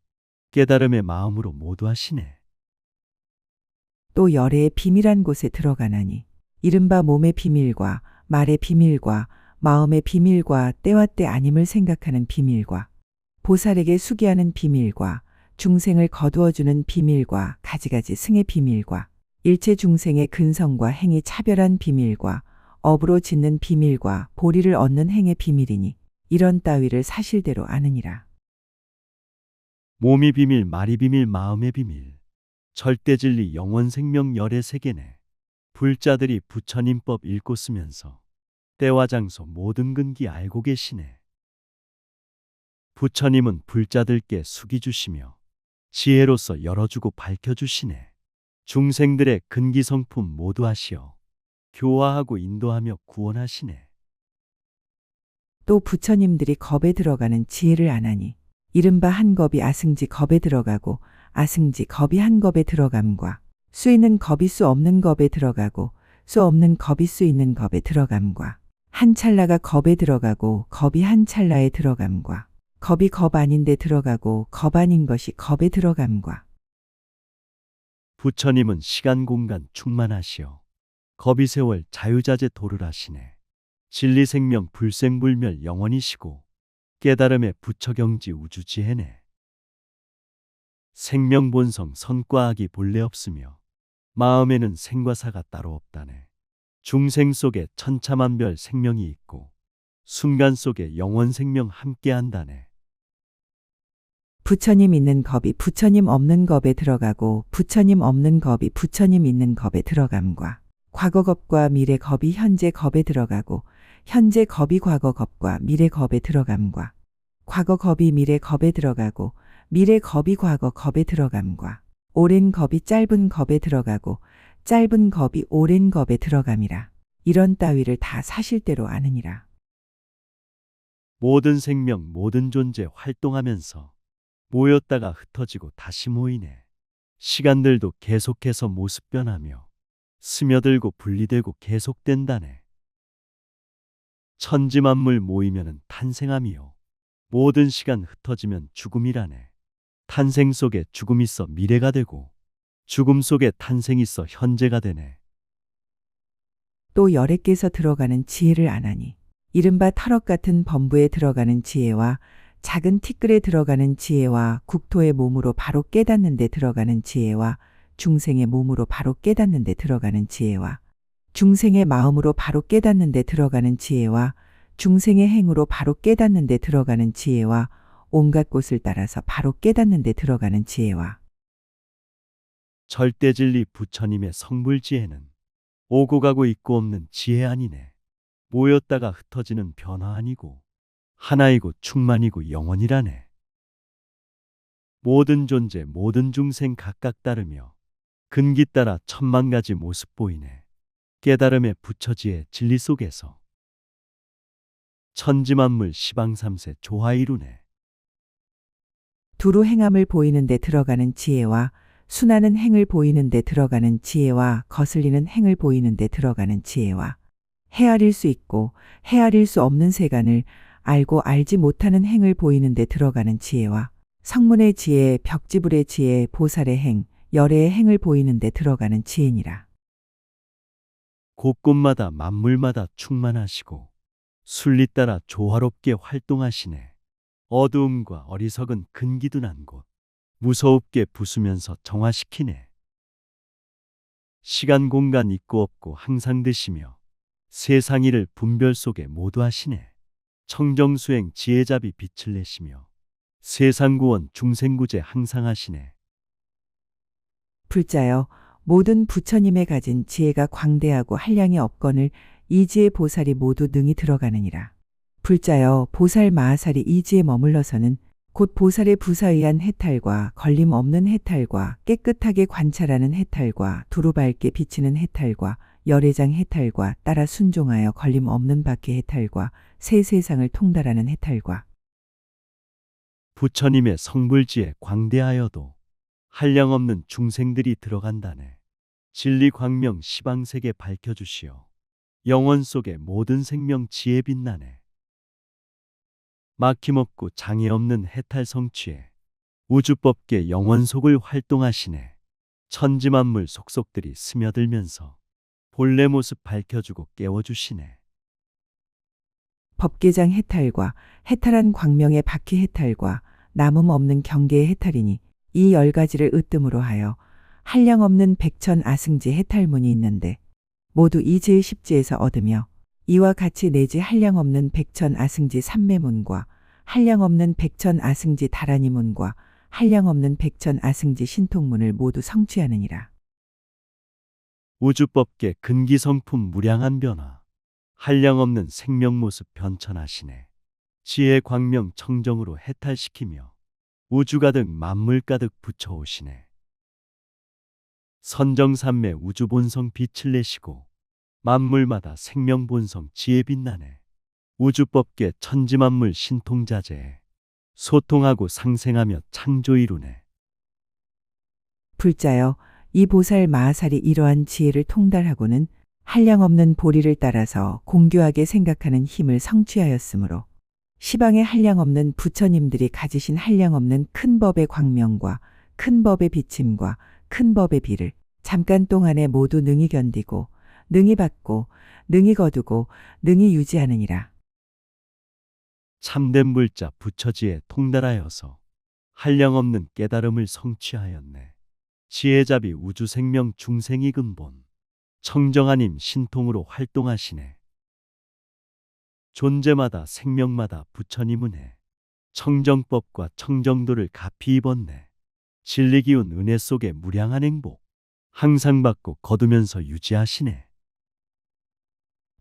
깨달음의 마음으로 모두 하시네. 또 열애의 비밀한 곳에 들어가나니 이른바 몸의 비밀과 말의 비밀과 마음의 비밀과 때와 때 아님을 생각하는 비밀과 보살에게 수기하는 비밀과 중생을 거두어주는 비밀과 가지가지 승의 비밀과 일체 중생의 근성과 행이 차별한 비밀과 업으로 짓는 비밀과 보리를 얻는 행의 비밀이니 이런 따위를 사실대로 아느니라. 몸이 비밀, 말이 비밀, 마음의 비밀. 절대 진리, 영원 생명 열의 세계네. 불자들이 부처님법 읽고 쓰면서 때와 장소 모든 근기 알고 계시네. 부처님은 불자들께 숙이 주시며 지혜로서 열어주고 밝혀주시네. 중생들의 근기 성품 모두 하시어 교화하고 인도하며 구원하시네. 또 부처님들이 겁에 들어가는 지혜를 안하니 이른바 한 겁이 아승지 겁에 들어가고 아승지 겁이 한 겁에 들어감과 수 있는 겁이 수 없는 겁에 들어가고 수 없는 겁이 수 있는 겁에 들어감과 한 찰나가 겁에 들어가고 겁이 한 찰나에 들어감과 겁이 겁 아닌데 들어가고 겁 아닌 것이 겁에 들어감과 부처님은 시간 공간 충만하시어 겁이 세월 자유자재 도를 하시네. 진리 생명 불생불멸 영원이시고 깨달음의 부처경지 우주지혜네. 생명본성 선과학이 본래 없으며 마음에는 생과 사가 따로 없다네. 중생 속에 천차만별 생명이 있고 순간 속에 영원 생명 함께한다네. 부처님 있는 겁이 부처님 없는 겁에 들어가고 부처님 없는 겁이 부처님 있는 겁에 들어감과 과거 겁과 미래 겁이 현재 겁에 들어가고 현재 겁이 과거 겁과 미래 겁에 들어감과 과거 겁이 미래 겁에 들어가고 미래 겁이 과거 겁에 들어감과 오랜 겁이 짧은 겁에 들어가고 짧은 겁이 오랜 겁에 들어감이라. 이런 따위를 다 사실대로 아느니라. 모든 생명 모든 존재 활동하면서 모였다가 흩어지고 다시 모이네. 시간들도 계속해서 모습 변하며 스며들고 분리되고 계속된다네. 천지만물 모이면은 탄생함이요. 모든 시간 흩어지면 죽음이라네. 탄생 속에 죽음 있어 미래가 되고 죽음 속에 탄생 있어 현재가 되네. 또 열에 깨서 들어가는 지혜를 안하니 이른바 털억 같은 범부에 들어가는 지혜와 작은 티끌에 들어가는 지혜와 국토의 몸으로 바로 깨닫는 데 들어가는 지혜와 중생의 몸으로 바로 깨닫는 데 들어가는 지혜와 중생의 마음으로 바로 깨닫는 데 들어가는 지혜와 중생의 행으로 바로 깨닫는 데 들어가는 지혜와 온갖 곳을 따라서 바로 깨닫는 데 들어가는 지혜와 절대진리 부처님의 성불지혜는 오고 가고 있고 없는 지혜 아니네. 모였다가 흩어지는 변화 아니고 하나이고 충만이고 영원이라네. 모든 존재 모든 중생 각각 다르며 근기 따라 천만 가지 모습 보이네. 깨달음의 부처지혜 진리 속에서 천지만물 시방삼세 조화 이루네. 두루 행함을 보이는 데 들어가는 지혜와 순하는 행을 보이는 데 들어가는 지혜와 거슬리는 행을 보이는 데 들어가는 지혜와 헤아릴 수 있고 헤아릴 수 없는 세간을 알고 알지 못하는 행을 보이는 데 들어가는 지혜와 성문의 지혜, 벽지불의 지혜, 보살의 행, 열애의 행을 보이는 데 들어가는 지혜니라. 곳곳마다 만물마다 충만하시고 순리 따라 조화롭게 활동하시네. 어두움과 어리석은 근기둔한 곳 무서웁게 부수면서 정화시키네. 시간 공간 있고 없고 항상 드시며 세상 일을 분별 속에 모두 하시네. 청정수행 지혜잡이 빛을 내시며 세상 구원 중생구제 항상 하시네. 불자여 모든 부처님의 가진 지혜가 광대하고 한량이 없거늘 이지혜 보살이 모두 능히 들어가느니라. 불자여 보살 마하살이 이지에 머물러서는 곧 보살의 부사의한 해탈과 걸림 없는 해탈과 깨끗하게 관찰하는 해탈과 두루 밝게 비치는 해탈과 열애장 해탈과 따라 순종하여 걸림 없는 밖의 해탈과 새 세상을 통달하는 해탈과 부처님의 성불지에 광대하여도 한량없는 중생들이 들어간다네. 진리 광명 시방세계 밝혀주시어 영원 속에 모든 생명 지혜 빛나네. 막힘없고 장애 없는 해탈 성취에 우주법계 영원 속을 활동하시네. 천지만물 속속들이 스며들면서 본래 모습 밝혀주고 깨워주시네. 법계장 해탈과 해탈한 광명의 바퀴 해탈과 남음 없는 경계의 해탈이니 이 10가지를 으뜸으로 하여 한량 없는 백천 아승지 해탈문이 있는데 모두 이지의 십지에서 얻으며 이와 같이 내지 한량없는 백천 아승지 삼매문과 한량없는 백천 아승지 다라니문과 한량없는 백천 아승지 신통문을 모두 성취하느니라. 우주법계 근기성품 무량한 변화. 한량없는 생명모습 변천하시네. 지혜 광명 청정으로 해탈시키며 우주 가득 만물 가득 붙여오시네. 선정삼매 우주본성 빛을 내시고 만물마다 생명본성 지혜 빛나네. 우주법계 천지만물 신통자재에 소통하고 상생하며 창조 이루네. 불자여, 이 보살 마하살이 이러한 지혜를 통달하고는 한량없는 보리를 따라서 공교하게 생각하는 힘을 성취하였으므로 시방에 한량없는 부처님들이 가지신 한량없는 큰 법의 광명과 큰 법의 비침과 큰 법의 비를 잠깐 동안에 모두 능히 견디고 능히 받고 능히 거두고 능히 유지하느니라. 참된 불자 부처지에 통달하여서 한량없는 깨달음을 성취하였네. 지혜잡이 우주생명 중생이 근본 청정하님 신통으로 활동하시네. 존재마다 생명마다 부처님 은혜 청정법과 청정도를 가피 입었네. 진리기운 은혜 속에 무량한 행복 항상 받고 거두면서 유지하시네.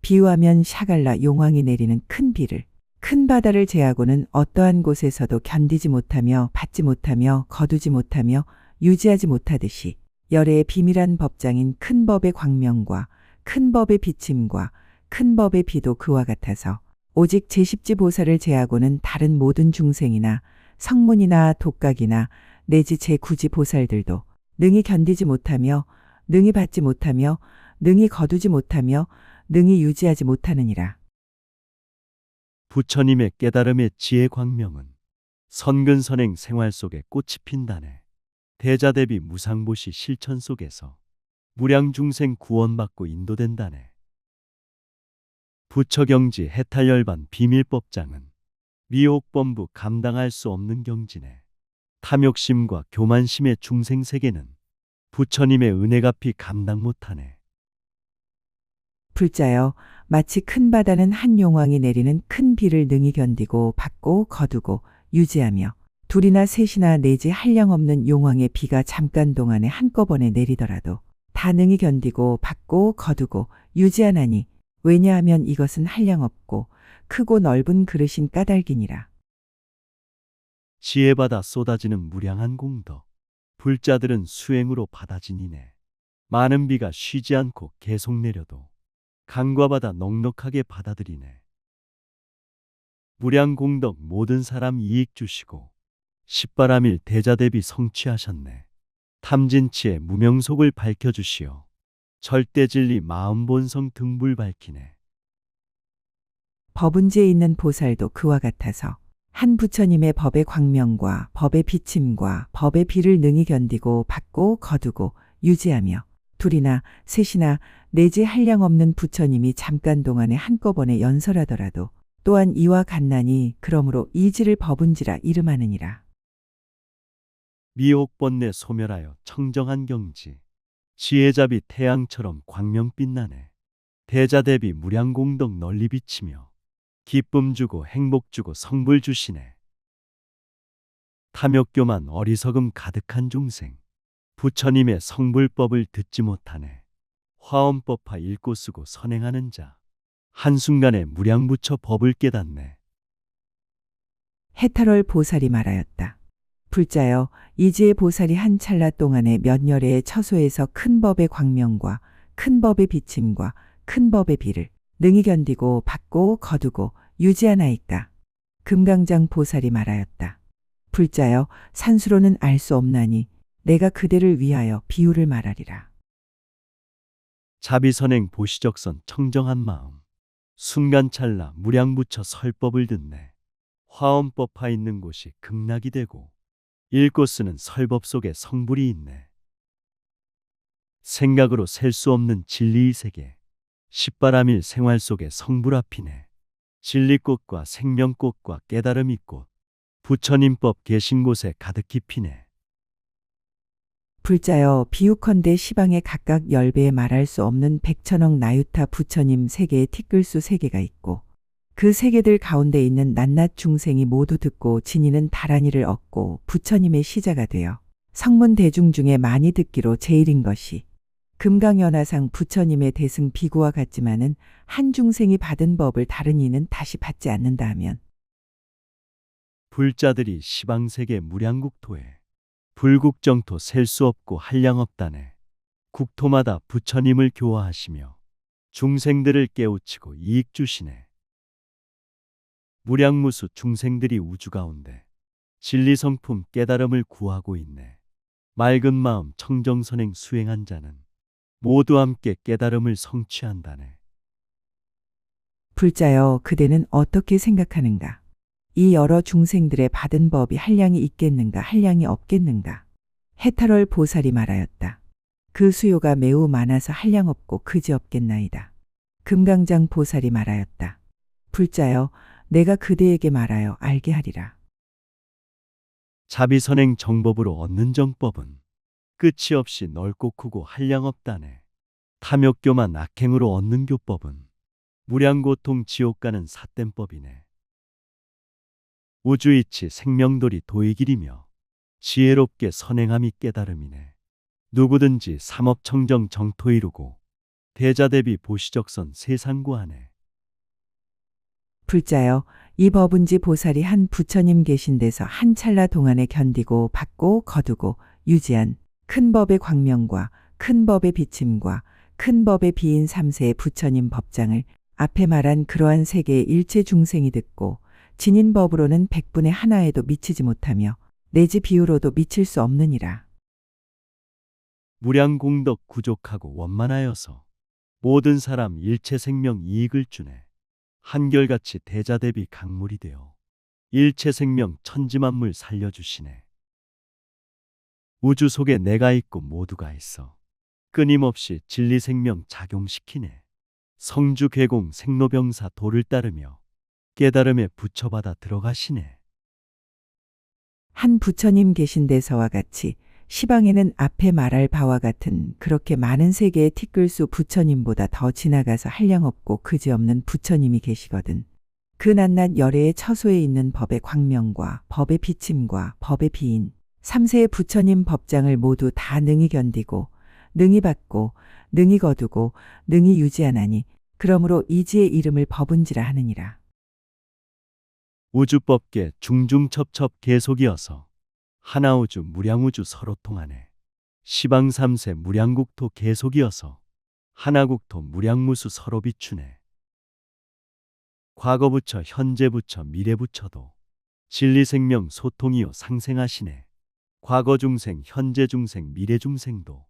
비유하면 샤갈라 용왕이 내리는 큰 비를 큰 바다를 제하고는 어떠한 곳에서도 견디지 못하며 받지 못하며 거두지 못하며 유지하지 못하듯이 열애의 비밀한 법장인 큰 법의 광명과 큰 법의 비침과 큰 법의 비도 그와 같아서 오직 제10지 보살을 제하고는 다른 모든 중생이나 성문이나 독각이나 내지 제9지 보살들도 능히 견디지 못하며 능히 받지 못하며 능히 거두지 못하며 능히 유지하지 못하느니라. 부처님의 깨달음의 지혜 광명은 선근선행 생활 속에 꽃이 핀다네. 대자대비 무상보시 실천 속에서 무량중생 구원받고 인도된다네. 부처경지 해탈열반 비밀법장은 미혹범부 감당할 수 없는 경지네. 탐욕심과 교만심의 중생세계는 부처님의 은혜가피 감당 못하네. 불자여, 마치 큰 바다는 한 용왕이 내리는 큰 비를 능히 견디고 받고 거두고 유지하며 둘이나 셋이나 내지 한량없는 용왕의 비가 잠깐 동안에 한꺼번에 내리더라도 다 능히 견디고 받고 거두고 유지하나니 왜냐하면 이것은 한량없고 크고 넓은 그릇인 까닭이니라. 지혜받아 쏟아지는 무량한 공덕. 불자들은 수행으로 받아지니네. 많은 비가 쉬지 않고 계속 내려도 강과 바다 넉넉하게 받아들이네. 무량 공덕 모든 사람 이익 주시고 십바람일 대자대비 성취하셨네. 탐진치의 무명속을 밝혀주시어 절대진리 마음본성 등불 밝히네. 법은지에 있는 보살도 그와 같아서 한 부처님의 법의 광명과 법의 비침과 법의 비를 능히 견디고 받고 거두고 유지하며 둘이나 셋이나 내지 한량없는 부처님이 잠깐 동안에 한꺼번에 연설하더라도 또한 이와 같나니 그러므로 이지를 법은지라 이름하느니라. 미혹번뇌 소멸하여 청정한 경지. 지혜잡이 태양처럼 광명 빛나네. 대자대비 무량공덕 널리 비치며 기쁨 주고 행복 주고 성불 주시네. 탐욕교만 어리석음 가득한 중생. 부처님의 성불법을 듣지 못하네. 화엄법화 읽고 쓰고 선행하는 자. 한순간에 무량부처 법을 깨닫네. 해탈월 보살이 말하였다. 불자여, 이지의 보살이 한 찰나 동안에 몇 열애의 처소에서 큰 법의 광명과 큰 법의 비침과 큰 법의 비를 능히 견디고 받고 거두고 유지하나이까. 금강장 보살이 말하였다. 불자여, 산수로는 알 수 없나니 내가 그대를 위하여 비유를 말하리라. 자비선행 보시적선 청정한 마음. 순간찰나 무량부처 설법을 듣네. 화엄법화 있는 곳이 극락이 되고 읽고 쓰는 설법 속에 성불이 있네. 생각으로 셀 수 없는 진리의 세계. 십바람일 생활 속에 성불 앞이네. 진리꽃과 생명꽃과 깨달음이 꽃. 부처님법 계신 곳에 가득히 피네. 불자여 비유컨대 시방에 각각 10배에 말할 수 없는 백천억 나유타 부처님 세계의 티끌수 세계가 있고 그 세계들 가운데 있는 낱낱 중생이 모두 듣고 진이는 다란이를 얻고 부처님의 시자가 되어 성문 대중 중에 많이 듣기로 제일인 것이 금강연화상 부처님의 대승 비구와 같지만은 한 중생이 받은 법을 다른 이는 다시 받지 않는다 하면 불자들이 시방세계 무량국토에 불국정토 셀 수 없고 한량 없다네. 국토마다 부처님을 교화하시며 중생들을 깨우치고 이익 주시네. 무량무수 중생들이 우주 가운데 진리성품 깨달음을 구하고 있네. 맑은 마음 청정선행 수행한 자는 모두 함께 깨달음을 성취한다네. 불자여 그대는 어떻게 생각하는가? 이 여러 중생들의 받은 법이 한량이 있겠는가 한량이 없겠는가? 해탈월 보살이 말하였다. 그 수요가 매우 많아서 한량 없고 그지없겠나이다. 금강장 보살이 말하였다. 불자여 내가 그대에게 말하여 알게 하리라. 자비선행 정법으로 얻는 정법은 끝이 없이 넓고 크고 한량 없다네. 탐욕교만 악행으로 얻는 교법은 무량고통 지옥 가는 삿된 법이네. 우주이치 생명돌이 도의길이며 지혜롭게 선행함이 깨달음이네. 누구든지 삼업청정 정토 이루고 대자대비 보시적선 세상구하네. 불자여 이 법은지 보살이 한 부처님 계신 데서 한 찰나 동안에 견디고 받고 거두고 유지한 큰 법의 광명과 큰 법의 비침과 큰 법의 비인 삼세의 부처님 법장을 앞에 말한 그러한 세계의 일체 중생이 듣고 진인 법으로는 100분의 하나에도 미치지 못하며 내지 비유로도 미칠 수 없느니라. 무량공덕 구족하고 원만하여서 모든 사람 일체 생명 이익을 주네. 한결같이 대자대비 강물이 되어 일체 생명 천지만물 살려주시네. 우주 속에 내가 있고 모두가 있어 끊임없이 진리생명 작용시키네. 성주괴공 생로병사 도를 따르며 깨달음에 부처받아 들어가시네. 한 부처님 계신 데서와 같이 시방에는 앞에 말할 바와 같은 그렇게 많은 세계의 티끌수 부처님보다 더 지나가서 한량없고 그지없는 부처님이 계시거든. 그 낱낱 열애의 처소에 있는 법의 광명과 법의 비침과 법의 비인 삼세의 부처님 법장을 모두 다 능히 견디고 능히 받고 능히 거두고 능히 유지하나니 그러므로 이지의 이름을 법은지라 하느니라. 우주법계 중중첩첩 계속이어서 하나우주 무량우주 서로 통하네. 시방삼세 무량국토 계속이어서 하나국토 무량무수 서로 비추네. 과거부처 현재부처 미래부처도 진리생명 소통이요 상생하시네. 과거중생 현재중생 미래중생도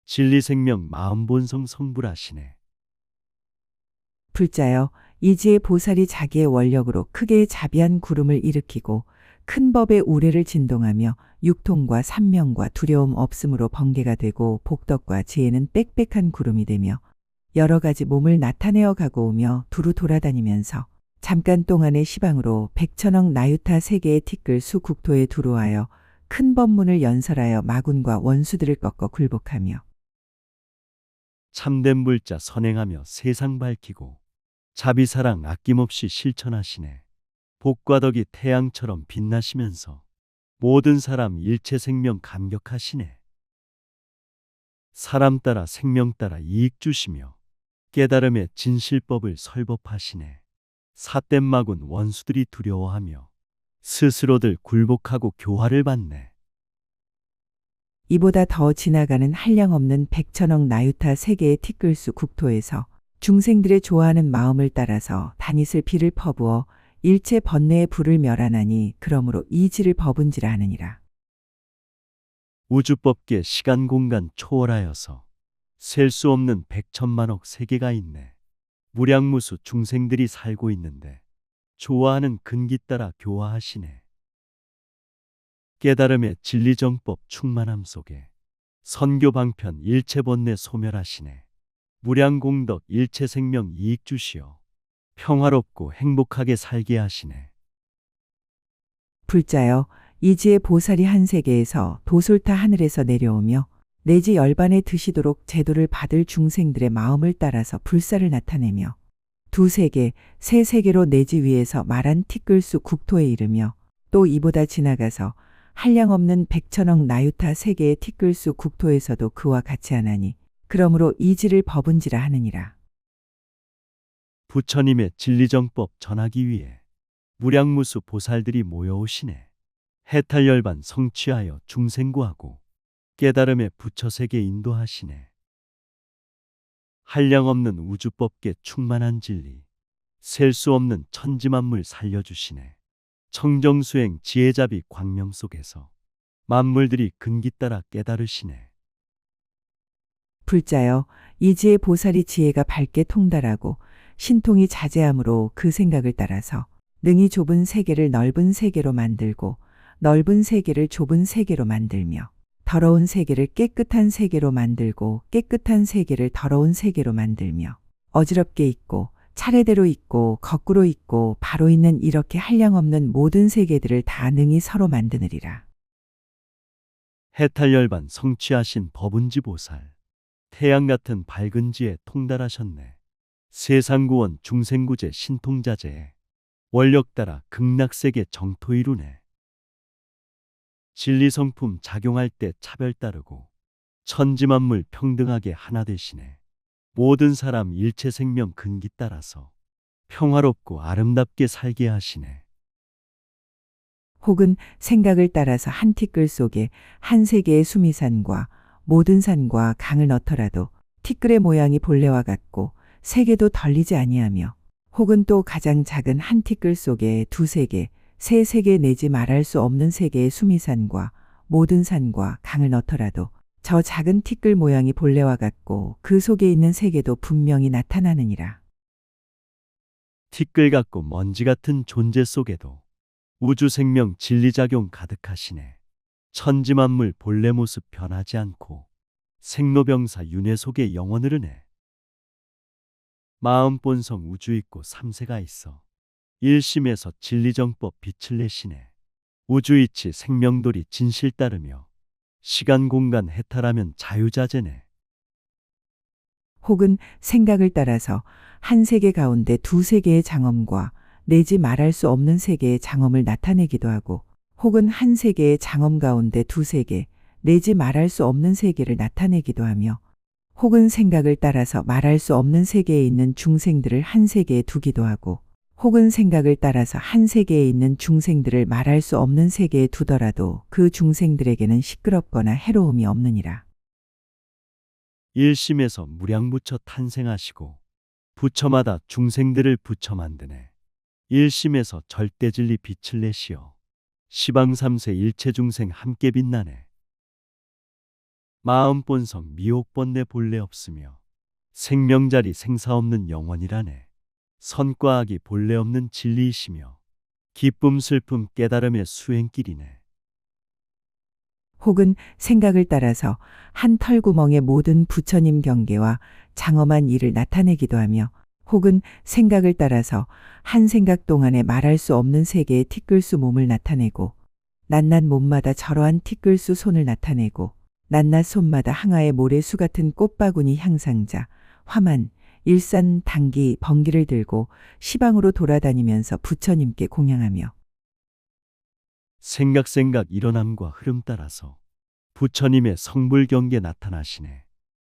진리생명 마음본성 성불하시네. 불자여 이지의 보살이 자기의 원력으로 크게 자비한 구름을 일으키고 큰 법의 우레를 진동하며 육통과 삼명과 두려움 없음으로 번개가 되고 복덕과 지혜는 빽빽한 구름이 되며 여러 가지 몸을 나타내어 가고 오며 두루 돌아다니면서 잠깐 동안의 시방으로 백천억 나유타 세계의 티끌 수국토에 두루하여 큰 법문을 연설하여 마군과 원수들을 꺾어 굴복하며 참된 불자 선행하며 세상 밝히고 자비사랑 아낌없이 실천하시네. 복과 덕이 태양처럼 빛나시면서 모든 사람 일체 생명 감격하시네. 사람 따라 생명 따라 이익 주시며 깨달음의 진실법을 설법하시네. 삿된 마군 원수들이 두려워하며 스스로들 굴복하고 교화를 받네. 이보다 더 지나가는 한량없는 백천억 나유타 세계의 티끌수 국토에서 중생들의 좋아하는 마음을 따라서 다니슬 비를 퍼부어 일체 번뇌의 불을 멸하나니 그러므로 이지를 법은지라 하느니라. 우주법계 시간 공간 초월하여서 셀 수 없는 백천만억 세계가 있네. 무량무수 중생들이 살고 있는데 좋아하는 근기 따라 교화하시네. 깨달음의 진리정법 충만함 속에 선교 방편 일체 번뇌 소멸하시네. 무량공덕 일체 생명 이익 주시어 평화롭고 행복하게 살게 하시네. 불자여 이지의 보살이 한 세계에서 도솔타 하늘에서 내려오며 내지 열반에 드시도록 제도를 받을 중생들의 마음을 따라서 불사를 나타내며 두 세계, 세 세계로 내지 위에서 말한 티끌수 국토에 이르며 또 이보다 지나가서 한량없는 백천억 나유타 세계의 티끌수 국토에서도 그와 같이 하나니 그러므로 이지를 법은지라 하느니라. 부처님의 진리정법 전하기 위해 무량무수 보살들이 모여오시네. 해탈열반 성취하여 중생구하고 깨달음의 부처세계 인도하시네. 한량없는 우주법계 충만한 진리, 셀 수 없는 천지만물 살려주시네. 청정수행 지혜자비 광명 속에서 만물들이 근기 따라 깨달으시네. 불자여 이지의 보살이 지혜가 밝게 통달하고 신통이 자제함으로 그 생각을 따라서 능히 좁은 세계를 넓은 세계로 만들고 넓은 세계를 좁은 세계로 만들며 더러운 세계를 깨끗한 세계로 만들고 깨끗한 세계를 더러운 세계로 만들며 어지럽게 있고 차례대로 있고 거꾸로 있고 바로 있는 이렇게 한량없는 모든 세계들을 다 능히 서로 만드느리라. 해탈열반 성취하신 법은지 보살, 태양 같은 밝은 지에 통달하셨네. 세상구원 중생구제 신통자제에 원력 따라 극락세계 정토 이루네. 진리성품 작용할 때 차별 따르고 천지만물 평등하게 하나 되시네. 모든 사람 일체 생명 근기 따라서 평화롭고 아름답게 살게 하시네. 혹은 생각을 따라서 한 티끌 속에 한 세계의 수미산과 모든 산과 강을 넣더라도 티끌의 모양이 본래와 같고 세계도 덜리지 아니하며 혹은 또 가장 작은 한 티끌 속에 두 세계, 세 세계 내지 말할 수 없는 세계의 수미산과 모든 산과 강을 넣더라도 저 작은 티끌 모양이 본래와 같고 그 속에 있는 세계도 분명히 나타나느니라. 티끌 같고 먼지 같은 존재 속에도 우주 생명 진리작용 가득하시네. 천지만물 본래 모습 변하지 않고 생로병사 윤회 속에 영원 흐르네. 마음 본성 우주 있고 삼세가 있어 일심에서 진리정법 빛을 내시네. 우주이치 생명돌이 진실 따르며 시간 공간 해탈하면 자유자재네. 혹은 생각을 따라서 한 세계 가운데 두 세계의 장엄과 내지 말할 수 없는 세계의 장엄을 나타내기도 하고 혹은 한 세계의 장엄 가운데 두 세계 내지 말할 수 없는 세계를 나타내기도 하며 혹은 생각을 따라서 말할 수 없는 세계에 있는 중생들을 한 세계에 두기도 하고 혹은 생각을 따라서 한 세계에 있는 중생들을 말할 수 없는 세계에 두더라도 그 중생들에게는 시끄럽거나 해로움이 없느니라. 일심에서 무량부처 탄생하시고 부처마다 중생들을 부처 만드네. 일심에서 절대진리 빛을 내시어 시방삼세 일체중생 함께 빛나네. 마음 본성 미혹 번뇌 본래 없으며 생명자리 생사 없는 영원이라네. 선과 악이 본래 없는 진리이시며 기쁨 슬픔 깨달음의 수행길이네. 혹은 생각을 따라서 한 털구멍의 모든 부처님 경계와 장엄한 일을 나타내기도 하며 혹은 생각을 따라서 한 생각 동안에 말할 수 없는 세계의 티끌수 몸을 나타내고 낱낱 몸마다 저러한 티끌수 손을 나타내고 낱낱 손마다 항아의 모래수 같은 꽃바구니 향상자, 화만, 일산, 당기, 번기를 들고 시방으로 돌아다니면서 부처님께 공양하며 생각 일어남과 흐름 따라서 부처님의 성불경계 나타나시네.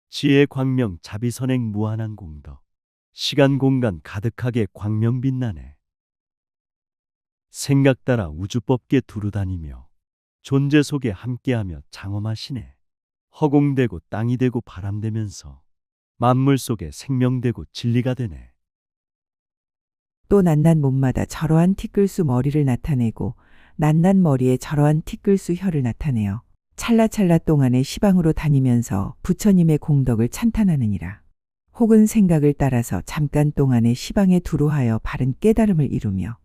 지혜 광명 자비선행 무한한 공덕 시간 공간 가득하게 광명 빛나네. 생각 따라 우주법계 두루다니며 존재 속에 함께하며 장엄하시네. 허공되고 땅이 되고 바람되면서 만물 속에 생명되고 진리가 되네. 또 낱낱 몸마다 저러한 티끌수 머리를 나타내고 낱낱 머리에 저러한 티끌수 혀를 나타내어 찰나찰나 동안에 시방으로 다니면서 부처님의 공덕을 찬탄하느니라. 혹은 생각을 따라서 잠깐 동안에 시방에 두루하여 바른 깨달음을 이루며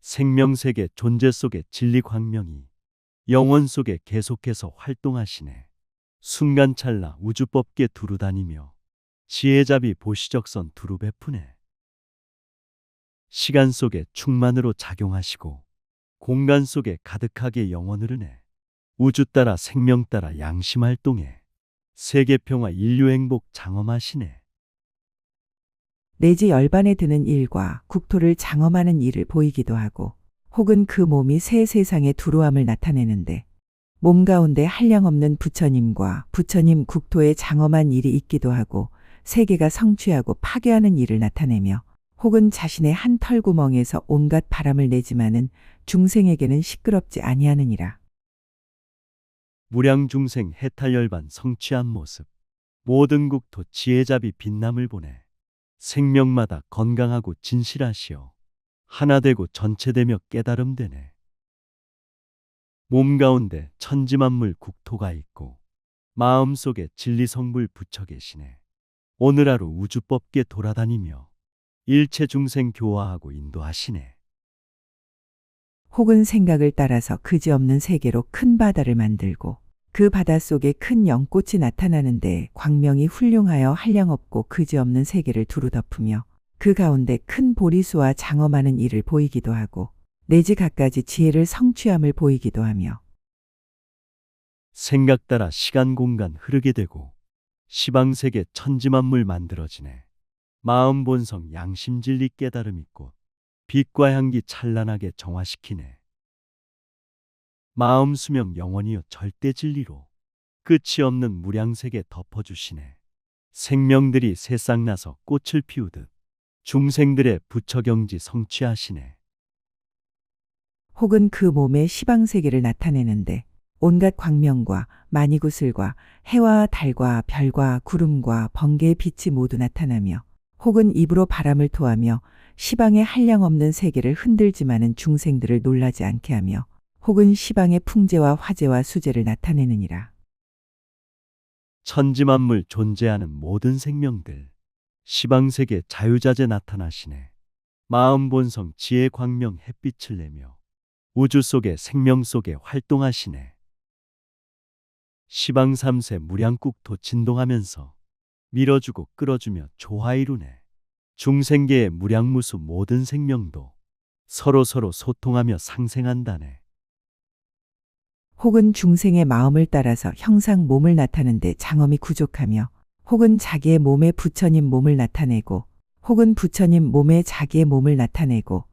생명세계 존재 속의 진리 광명이 영원 속에 계속해서 활동하시네. 순간찰나 우주법계 두루다니며 지혜자비 보시적선 두루 베푸네. 시간 속에 충만으로 작용하시고 공간 속에 가득하게 영원 흐르네. 우주 따라 생명 따라 양심 활동해 세계 평화 인류 행복 장엄하시네. 내지 열반에 드는 일과 국토를 장엄하는 일을 보이기도 하고 혹은 그 몸이 새 세상의 두루함을 나타내는데 몸 가운데 한량없는 부처님과 부처님 국토에 장엄한 일이 있기도 하고 세계가 성취하고 파괴하는 일을 나타내며 혹은 자신의 한 털구멍에서 온갖 바람을 내지만은 중생에게는 시끄럽지 아니하느니라. 무량중생 해탈열반 성취한 모습 모든 국토 지혜잡이 빛남을 보내 생명마다 건강하고 진실하시오 하나되고 전체되며 깨달음되네. 몸 가운데 천지만물 국토가 있고 마음속에 진리성불 부처 계시네. 오늘 하루 우주법계 돌아다니며 일체 중생 교화하고 인도하시네. 혹은 생각을 따라서 그지없는 세계로 큰 바다를 만들고 그 바다 속에 큰 연꽃이 나타나는데 광명이 훌륭하여 한량없고 그지없는 세계를 두루 덮으며 그 가운데 큰 보리수와 장엄하는 일을 보이기도 하고 내지 갖가지 지혜를 성취함을 보이기도 하며 생각 따라 시간 공간 흐르게 되고 시방세계 천지만물 만들어지네. 마음 본성 양심 진리 깨달음 있고 빛과 향기 찬란하게 정화시키네. 마음 수명 영원히요 절대 진리로 끝이 없는 무량세계 덮어주시네. 생명들이 새싹 나서 꽃을 피우듯 중생들의 부처경지 성취하시네. 혹은 그 몸의 시방세계를 나타내는데 온갖 광명과 만이구슬과 해와 달과 별과 구름과 번개의 빛이 모두 나타나며 혹은 입으로 바람을 토하며 시방의 한량없는 세계를 흔들지만은 중생들을 놀라지 않게 하며 혹은 시방의 풍재와 화재와 수재를 나타내느니라. 천지만물 존재하는 모든 생명들 시방세계 자유자재 나타나시네. 마음 본성 지혜 광명 햇빛을 내며 우주 속에 생명 속에 활동하시네. 시방 삼세 무량국토 진동하면서 밀어주고 끌어주며 조화 이루네. 중생계의 무량무수 모든 생명도 서로 소통하며 상생한다네. 혹은 중생의 마음을 따라서 형상 몸을 나타내는데 장엄이 부족하며 혹은 자기의 몸에 부처님 몸을 나타내고 혹은 부처님 몸에 자기의 몸을 나타내고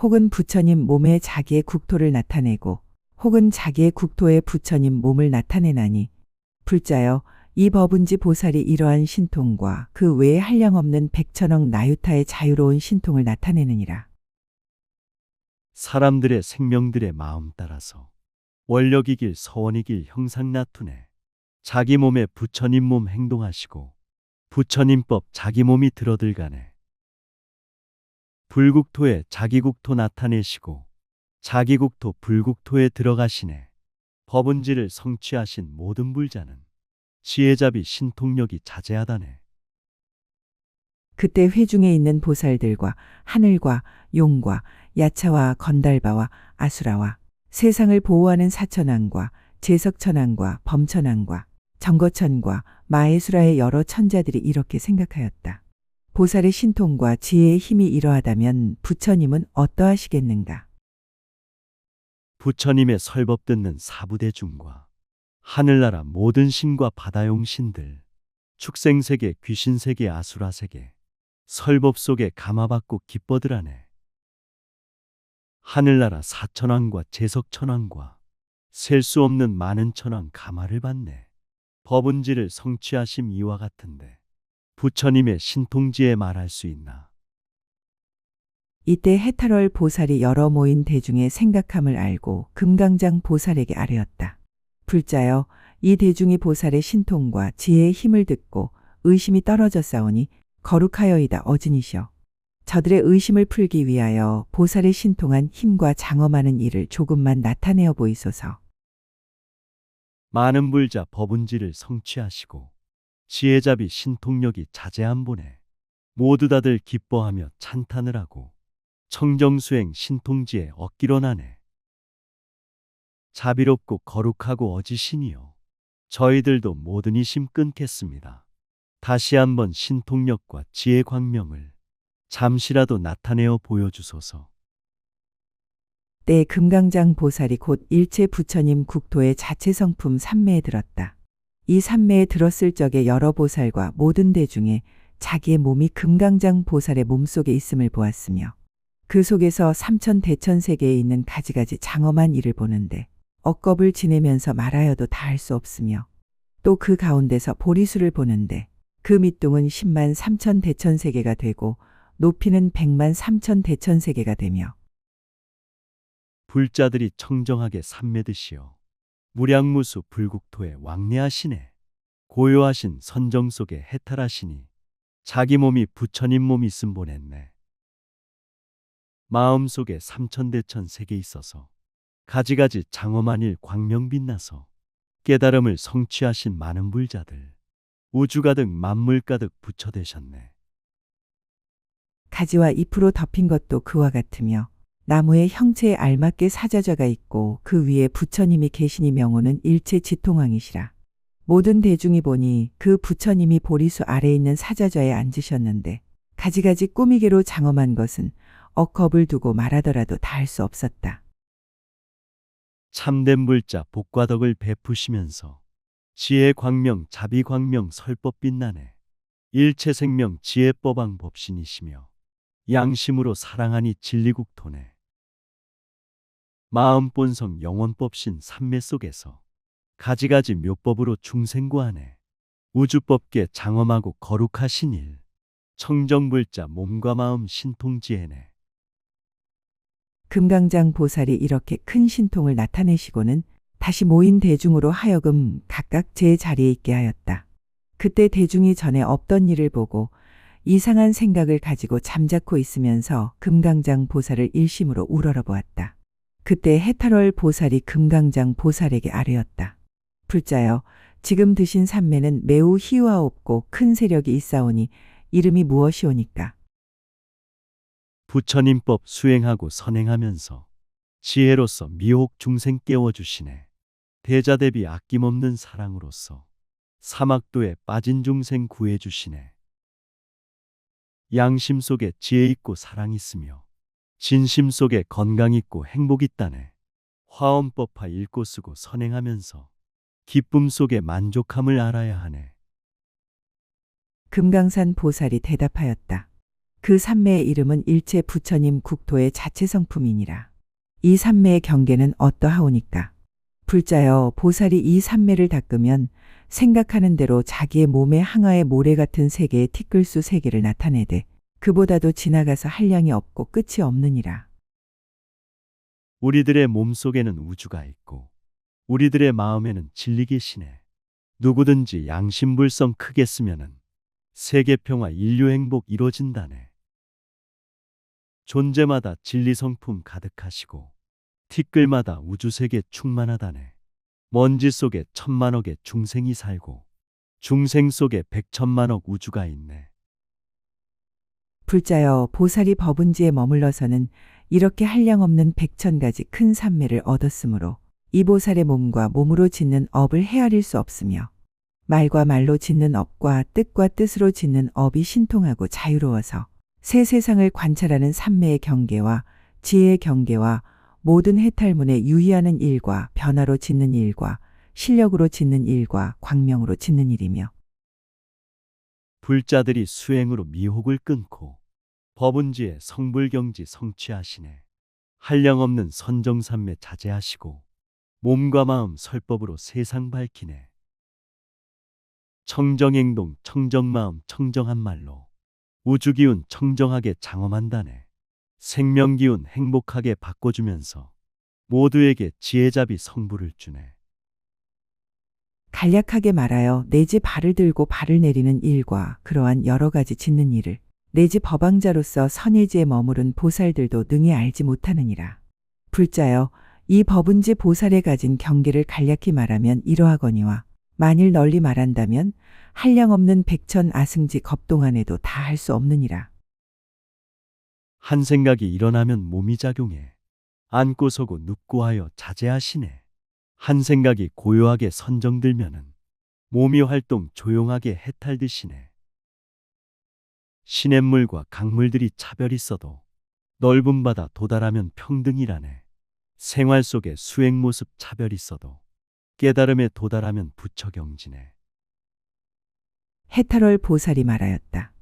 혹은 부처님 몸에 자기의 국토를 나타내고 혹은 자기의 국토에 부처님 몸을 나타내나니 불자여 이 법은지 보살이 이러한 신통과 그 외에 한량없는 백천억 나유타의 자유로운 신통을 나타내느니라. 사람들의 생명들의 마음 따라서 원력이길 서원이길 형상 나투네. 자기 몸에 부처님 몸 행동하시고 부처님법 자기 몸이 들어들가네. 불국토에 자기 국토 나타내시고 자기 국토 불국토에 들어가시네. 법은지를 성취하신 모든 불자는 지혜잡이 신통력이 자제하다네. 그때 회중에 있는 보살들과 하늘과 용과 야차와 건달바와 아수라와 세상을 보호하는 사천왕과 제석천왕과 범천왕과 정거천과 마해수라의 여러 천자들이 이렇게 생각하였다. 보살의 신통과 지혜의 힘이 이러하다면 부처님은 어떠하시겠는가? 부처님의 설법 듣는 사부대중과 하늘나라 모든 신과 바다용 신들, 축생세계, 귀신세계, 아수라세계, 설법 속에 감화받고 기뻐들하네. 하늘나라 사천왕과 제석천왕과 셀 수 없는 많은 천왕 감화를 받네. 법은지를 성취하심 이와 같은데 부처님의 신통지에 말할 수 있나? 이때 해탈월 보살이 여러 모인 대중의 생각함을 알고 금강장 보살에게 아뢰었다. 불자여, 이 대중이 보살의 신통과 지혜의 힘을 듣고 의심이 떨어졌사오니 거룩하여이다 어진이시여. 저들의 의심을 풀기 위하여 보살의 신통한 힘과 장엄하는 일을 조금만 나타내어 보이소서. 많은 불자 법은지를 성취하시고 지혜잡이 신통력이 자제한 분에 모두 다들 기뻐하며 찬탄을 하고 청정수행 신통지에 얻기로 나네. 자비롭고 거룩하고 어지신이여 저희들도 모든 이심 끊겠습니다. 다시 한번 신통력과 지혜 광명을 잠시라도 나타내어 보여주소서. 때 금강장 보살이 곧 일체 부처님 국토의 자체 성품 삼매에 들었다. 이 삼매에 들었을 적에 여러 보살과 모든 대중에 자기의 몸이 금강장 보살의 몸속에 있음을 보았으며 그 속에서 삼천 대천 세계에 있는 가지가지 장엄한 일을 보는데 억겁을 지내면서 말하여도 다 할 수 없으며 또 그 가운데서 보리수를 보는데 그 밑동은 10만 3천 대천 세계가 되고 높이는 100만 3천 대천 세계가 되며 불자들이 청정하게 삼매듯이요 무량무수 불국토에 왕래하시네. 고요하신 선정 속에 해탈하시니 자기 몸이 부처님 몸 있음 보냈네. 마음 속에 삼천대천 세계 있어서 가지가지 장엄한 일 광명 빛나서 깨달음을 성취하신 많은 불자들 우주 가득 만물 가득 부처되셨네. 가지와 잎으로 덮인 것도 그와 같으며 나무의 형체에 알맞게 사자자가 있고 그 위에 부처님이 계시니 명호는 일체 지통왕이시라. 모든 대중이 보니 그 부처님이 보리수 아래에 있는 사자좌에 앉으셨는데 가지가지 꾸미개로 장엄한 것은 억겁을 두고 말하더라도 다 할 수 없었다. 참된 불자 복과 덕을 베푸시면서 지혜 광명 자비 광명 설법 빛나네. 일체 생명 지혜법왕 법신이시며 양심으로 사랑하니 진리국토네. 마음 본성 영원법신 삼매 속에서 가지가지 묘법으로 중생구하네. 우주법계 장엄하고 거룩하신 일 청정불자 몸과 마음 신통지혜네. 금강장 보살이 이렇게 큰 신통을 나타내시고는 다시 모인 대중으로 하여금 각각 제 자리에 있게 하였다. 그때 대중이 전에 없던 일을 보고 이상한 생각을 가지고 잠자코 있으면서 금강장 보살을 일심으로 우러러보았다. 그때 해탈월 보살이 금강장 보살에게 아뢰었다. 불자여, 지금 드신 삼매는 매우 희화없고 큰 세력이 있사오니 이름이 무엇이오니까? 부처님법 수행하고 선행하면서 지혜로서 미혹 중생 깨워주시네. 대자 대비 아낌없는 사랑으로서 사막도에 빠진 중생 구해주시네. 양심 속에 지혜 있고 사랑 있으며 진심 속에 건강 있고 행복 있다네. 화엄법화 읽고 쓰고 선행하면서 기쁨 속에 만족함을 알아야 하네. 금강산 보살이 대답하였다. 그 삼매의 이름은 일체 부처님 국토의 자체 성품이니라. 이 삼매의 경계는 어떠하오니까? 불자여, 보살이 이 삼매를 닦으면 생각하는 대로 자기의 몸의 항아의 모래 같은 세계의 티끌수 세계를 나타내되 그보다도 지나가서 한량이 없고 끝이 없느니라. 우리들의 몸속에는 우주가 있고 우리들의 마음에는 진리 계시네. 누구든지 양심불성 크게 쓰면은 세계평화 인류행복 이루어진다네. 존재마다 진리성품 가득하시고 티끌마다 우주세계 충만하다네. 먼지 속에 천만억의 중생이 살고 중생 속에 백천만억 우주가 있네. 불자여, 보살이 법은지에 머물러서는 이렇게 한량없는 백천가지 큰 삼매를 얻었으므로 이 보살의 몸과 몸으로 짓는 업을 헤아릴 수 없으며 말과 말로 짓는 업과 뜻과 뜻으로 짓는 업이 신통하고 자유로워서 새 세상을 관찰하는 삼매의 경계와 지혜의 경계와 모든 해탈문에 유의하는 일과 변화로 짓는 일과 실력으로 짓는 일과 광명으로 짓는 일이며 불자들이 수행으로 미혹을 끊고 법은지에 성불경지 성취하시네. 한량없는 선정삼매 자제하시고 몸과 마음 설법으로 세상 밝히네. 청정행동 청정마음 청정한 말로 우주기운 청정하게 장엄한다네. 생명기운 행복하게 바꿔주면서 모두에게 지혜자비 성부를 주네. 간략하게 말하여 내 집 발을 들고 발을 내리는 일과 그러한 여러 가지 짓는 일을 내 집 법왕자로서 선예지에 머무른 보살들도 능히 알지 못하느니라. 불자여, 이 법은지 보살에 가진 경계를 간략히 말하면 이러하거니와 만일 널리 말한다면 한량없는 백천 아승지 겁동안에도 다 할 수 없느니라. 한 생각이 일어나면 몸이 작용해 앉고 서고 눕고 하여 자제하시네. 한 생각이 고요하게 선정들면은 몸이 활동 조용하게 해탈드시네. 시냇물과 강물들이 차별 있어도 넓은 바다 도달하면 평등이라네. 생활 속에 수행 모습 차별이 있어도 깨달음에 도달하면 부처 경지네. 해탈월 보살이 말하였다.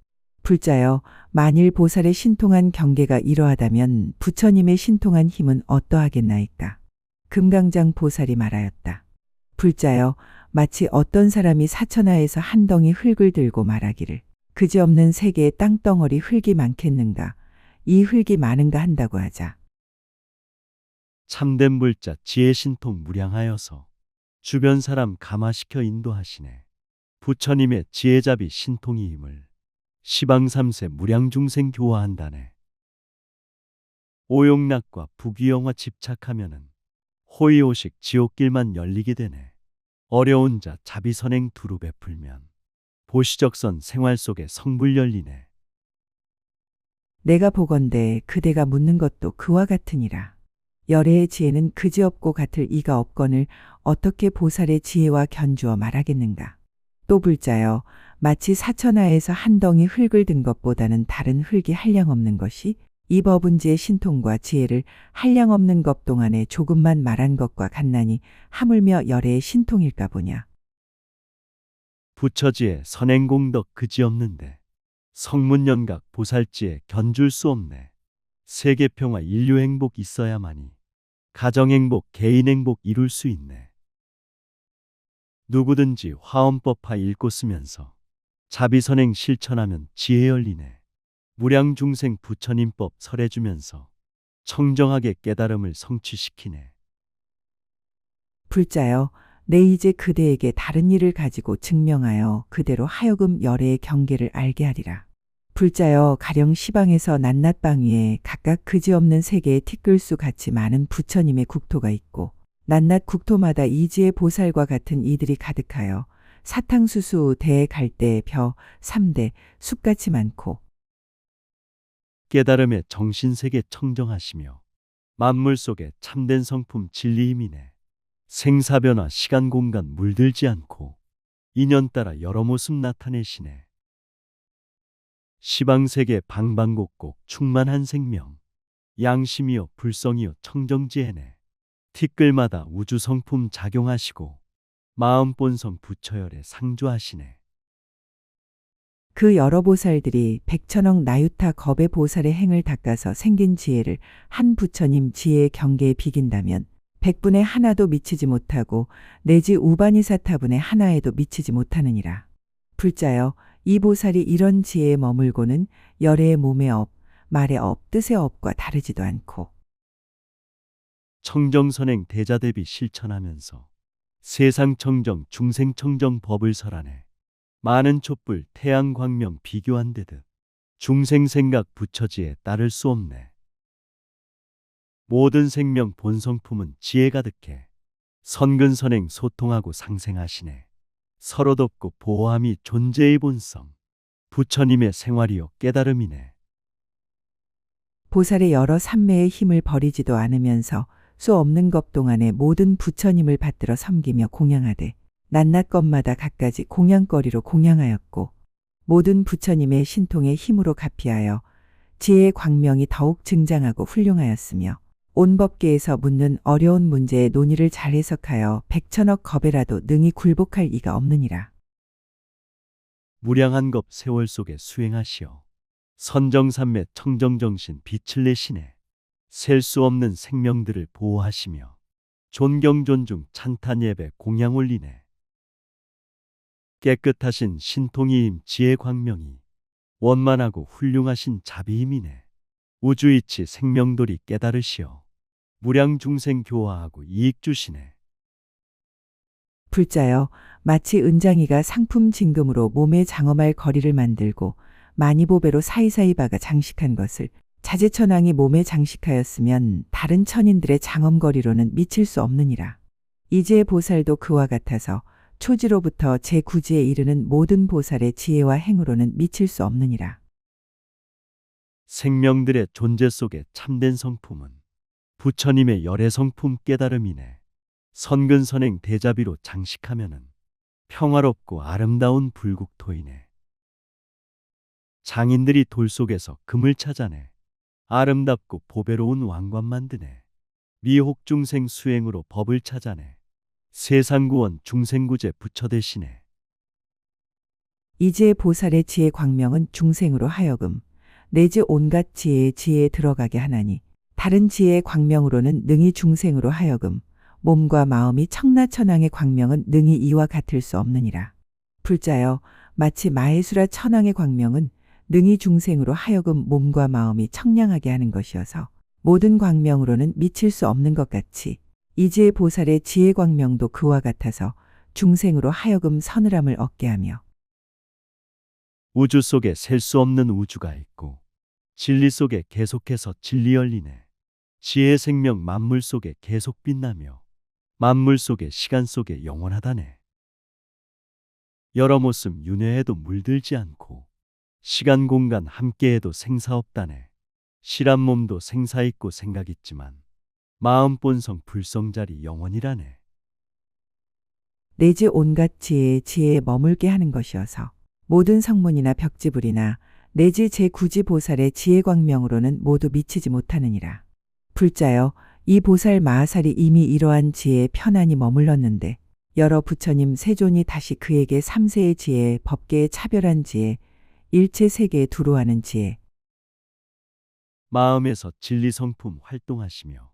불자여, 만일 보살의 신통한 경계가 이러하다면 부처님의 신통한 힘은 어떠하겠나이까. 금강장 보살이 말하였다. 불자여, 마치 어떤 사람이 사천하에서 한 덩이 흙을 들고 말하기를 그지없는 세계에 땅덩어리 흙이 많겠는가, 이 흙이 많은가 한다고 하자. 참된 불자 지혜 신통 무량하여서 주변 사람 감화시켜 인도하시네. 부처님의 지혜자비 신통이 힘을 시방삼세 무량중생 교화한다네. 오용락과 부귀영화 집착하면은 호의호식 지옥길만 열리게 되네. 어려운 자 자비선행 두루 베풀면 보시적선 생활 속에 성불 열리네. 내가 보건대 그대가 묻는 것도 그와 같으니라. 열애의 지혜는 그지없고 같을 이가 없거늘 어떻게 보살의 지혜와 견주어 말하겠는가. 또 불자여, 마치 사천하에서 한 덩이 흙을 든 것보다는 다른 흙이 한량없는 것이 이 법은지의 신통과 지혜를 한량없는 것 동안에 조금만 말한 것과 같나니 하물며 열애의 신통일까 보냐. 부처지혜 선행공덕 그지없는데 성문연각 보살지혜 견줄 수 없네. 세계평화 인류행복 있어야만이 가정행복 개인행복 이룰 수 있네. 누구든지 화엄법화 읽고 쓰면서 자비선행 실천하면 지혜 열리네. 무량중생 부처님법 설해주면서 청정하게 깨달음을 성취시키네. 불자여, 내 이제 그대에게 다른 일을 가지고 증명하여 그대로 하여금 열애의 경계를 알게 하리라. 불자여, 가령 시방에서 낱낱방 위에 각각 그지없는 세계의 티끌수 같이 많은 부처님의 국토가 있고 낱낱 국토마다 이지의 보살과 같은 이들이 가득하여 사탕수수 대 갈대 벼 3대 숲같이 많고 깨달음의 정신세계 청정하시며 만물 속에 참된 성품 진리임이네. 생사변화 시간공간 물들지 않고 인연 따라 여러 모습 나타내시네. 시방세계 방방곡곡 충만한 생명 양심이요 불성이요 청정지혜네. 티끌마다 우주성품 작용하시고 마음본성 부처열에 상주하시네. 그 여러 보살들이 백천억 나유타 겁의 보살의 행을 닦아서 생긴 지혜를 한 부처님 지혜의 경계에 비긴다면 백분의 하나도 미치지 못하고 내지 우바니사타분의 하나에도 미치지 못하느니라. 불자여, 이 보살이 이런 지혜에 머물고는 열애의 몸의 업, 말의 업, 뜻의 업과 다르지도 않고 청정선행 대자대비 실천하면서 세상청정 중생청정 법을 설하네. 많은 촛불 태양광명 비교한 데듯 중생생각 부처지에 따를 수 없네. 모든 생명 본성품은 지혜 가득해 선근선행 소통하고 상생하시네. 서로 돕고 보호함이 존재의 본성 부처님의 생활이요 깨달음이네. 보살의 여러 삼매의 힘을 버리지도 않으면서 수 없는 것 동안에 모든 부처님을 받들어 섬기며 공양하되 낱낱 것마다 갖가지 공양거리로 공양하였고 모든 부처님의 신통의 힘으로 가피하여 지혜의 광명이 더욱 증장하고 훌륭하였으며 온 법계에서 묻는 어려운 문제의 논의를 잘 해석하여 백천억 겁에라도 능히 굴복할 이가 없느니라. 무량한 겁 세월 속에 수행하시어 선정삼매 청정정신 빛을 내시네. 셀 수 없는 생명들을 보호하시며 존경 존중 찬탄 예배 공양 올리네. 깨끗하신 신통이임 지혜 광명이 원만하고 훌륭하신 자비임이네. 우주이치 생명돌이 깨달으시어 무량중생 교화하고 이익 주시네. 불자여, 마치 은장이가 상품 진금으로 몸에 장엄할 거리를 만들고 마니보배로 사이사이 박아 장식한 것을 자제천왕이 몸에 장식하였으면 다른 천인들의 장엄거리로는 미칠 수 없느니라. 이지의 보살도 그와 같아서 초지로부터 제9지에 이르는 모든 보살의 지혜와 행으로는 미칠 수 없느니라. 생명들의 존재 속에 참된 성품은 부처님의 열애 성품 깨달음이네. 선근선행 대자비로 장식하면은 평화롭고 아름다운 불국토이네. 장인들이 돌 속에서 금을 찾아내 아름답고 보배로운 왕관 만드네. 미혹 중생 수행으로 법을 찾아내 세상구원 중생구제 부처 대신에 이제 보살의 지혜 광명은 중생으로 하여금 내지 온갖 지혜의 지혜에 들어가게 하나니 다른 지혜의 광명으로는 능히 중생으로 하여금 몸과 마음이 청라천왕의 광명은 능히 이와 같을 수 없느니라. 불자여 마치 마해수라 천왕의 광명은 능히 중생으로 하여금 몸과 마음이 청량하게 하는 것이어서 모든 광명으로는 미칠 수 없는 것 같이 이지의 보살의 지혜 광명도 그와 같아서 중생으로 하여금 서늘함을 얻게 하며 우주 속에 셀 수 없는 우주가 있고 진리 속에 계속해서 진리 열리네. 지혜 생명 만물 속에 계속 빛나며 만물 속에 시간 속에 영원하다네. 여러 모습 윤회에도 물들지 않고 시간 공간 함께해도 생사 없다네. 실한 몸도 생사 있고 생각 있지만 마음 본성 불성자리 영원이라네. 내지 온갖 지혜의 지혜에 머물게 하는 것이어서 모든 성문이나 벽지불이나 내지 제9지 보살의 지혜 광명으로는 모두 미치지 못하느니라. 불자여 이 보살 마하살이 이미 이러한 지혜에 편안히 머물렀는데 여러 부처님 세존이 다시 그에게 삼세의 지혜, 법계의 차별한 지혜, 일체 세계에 두루하는 지혜, 마음에서 진리 성품 활동하시며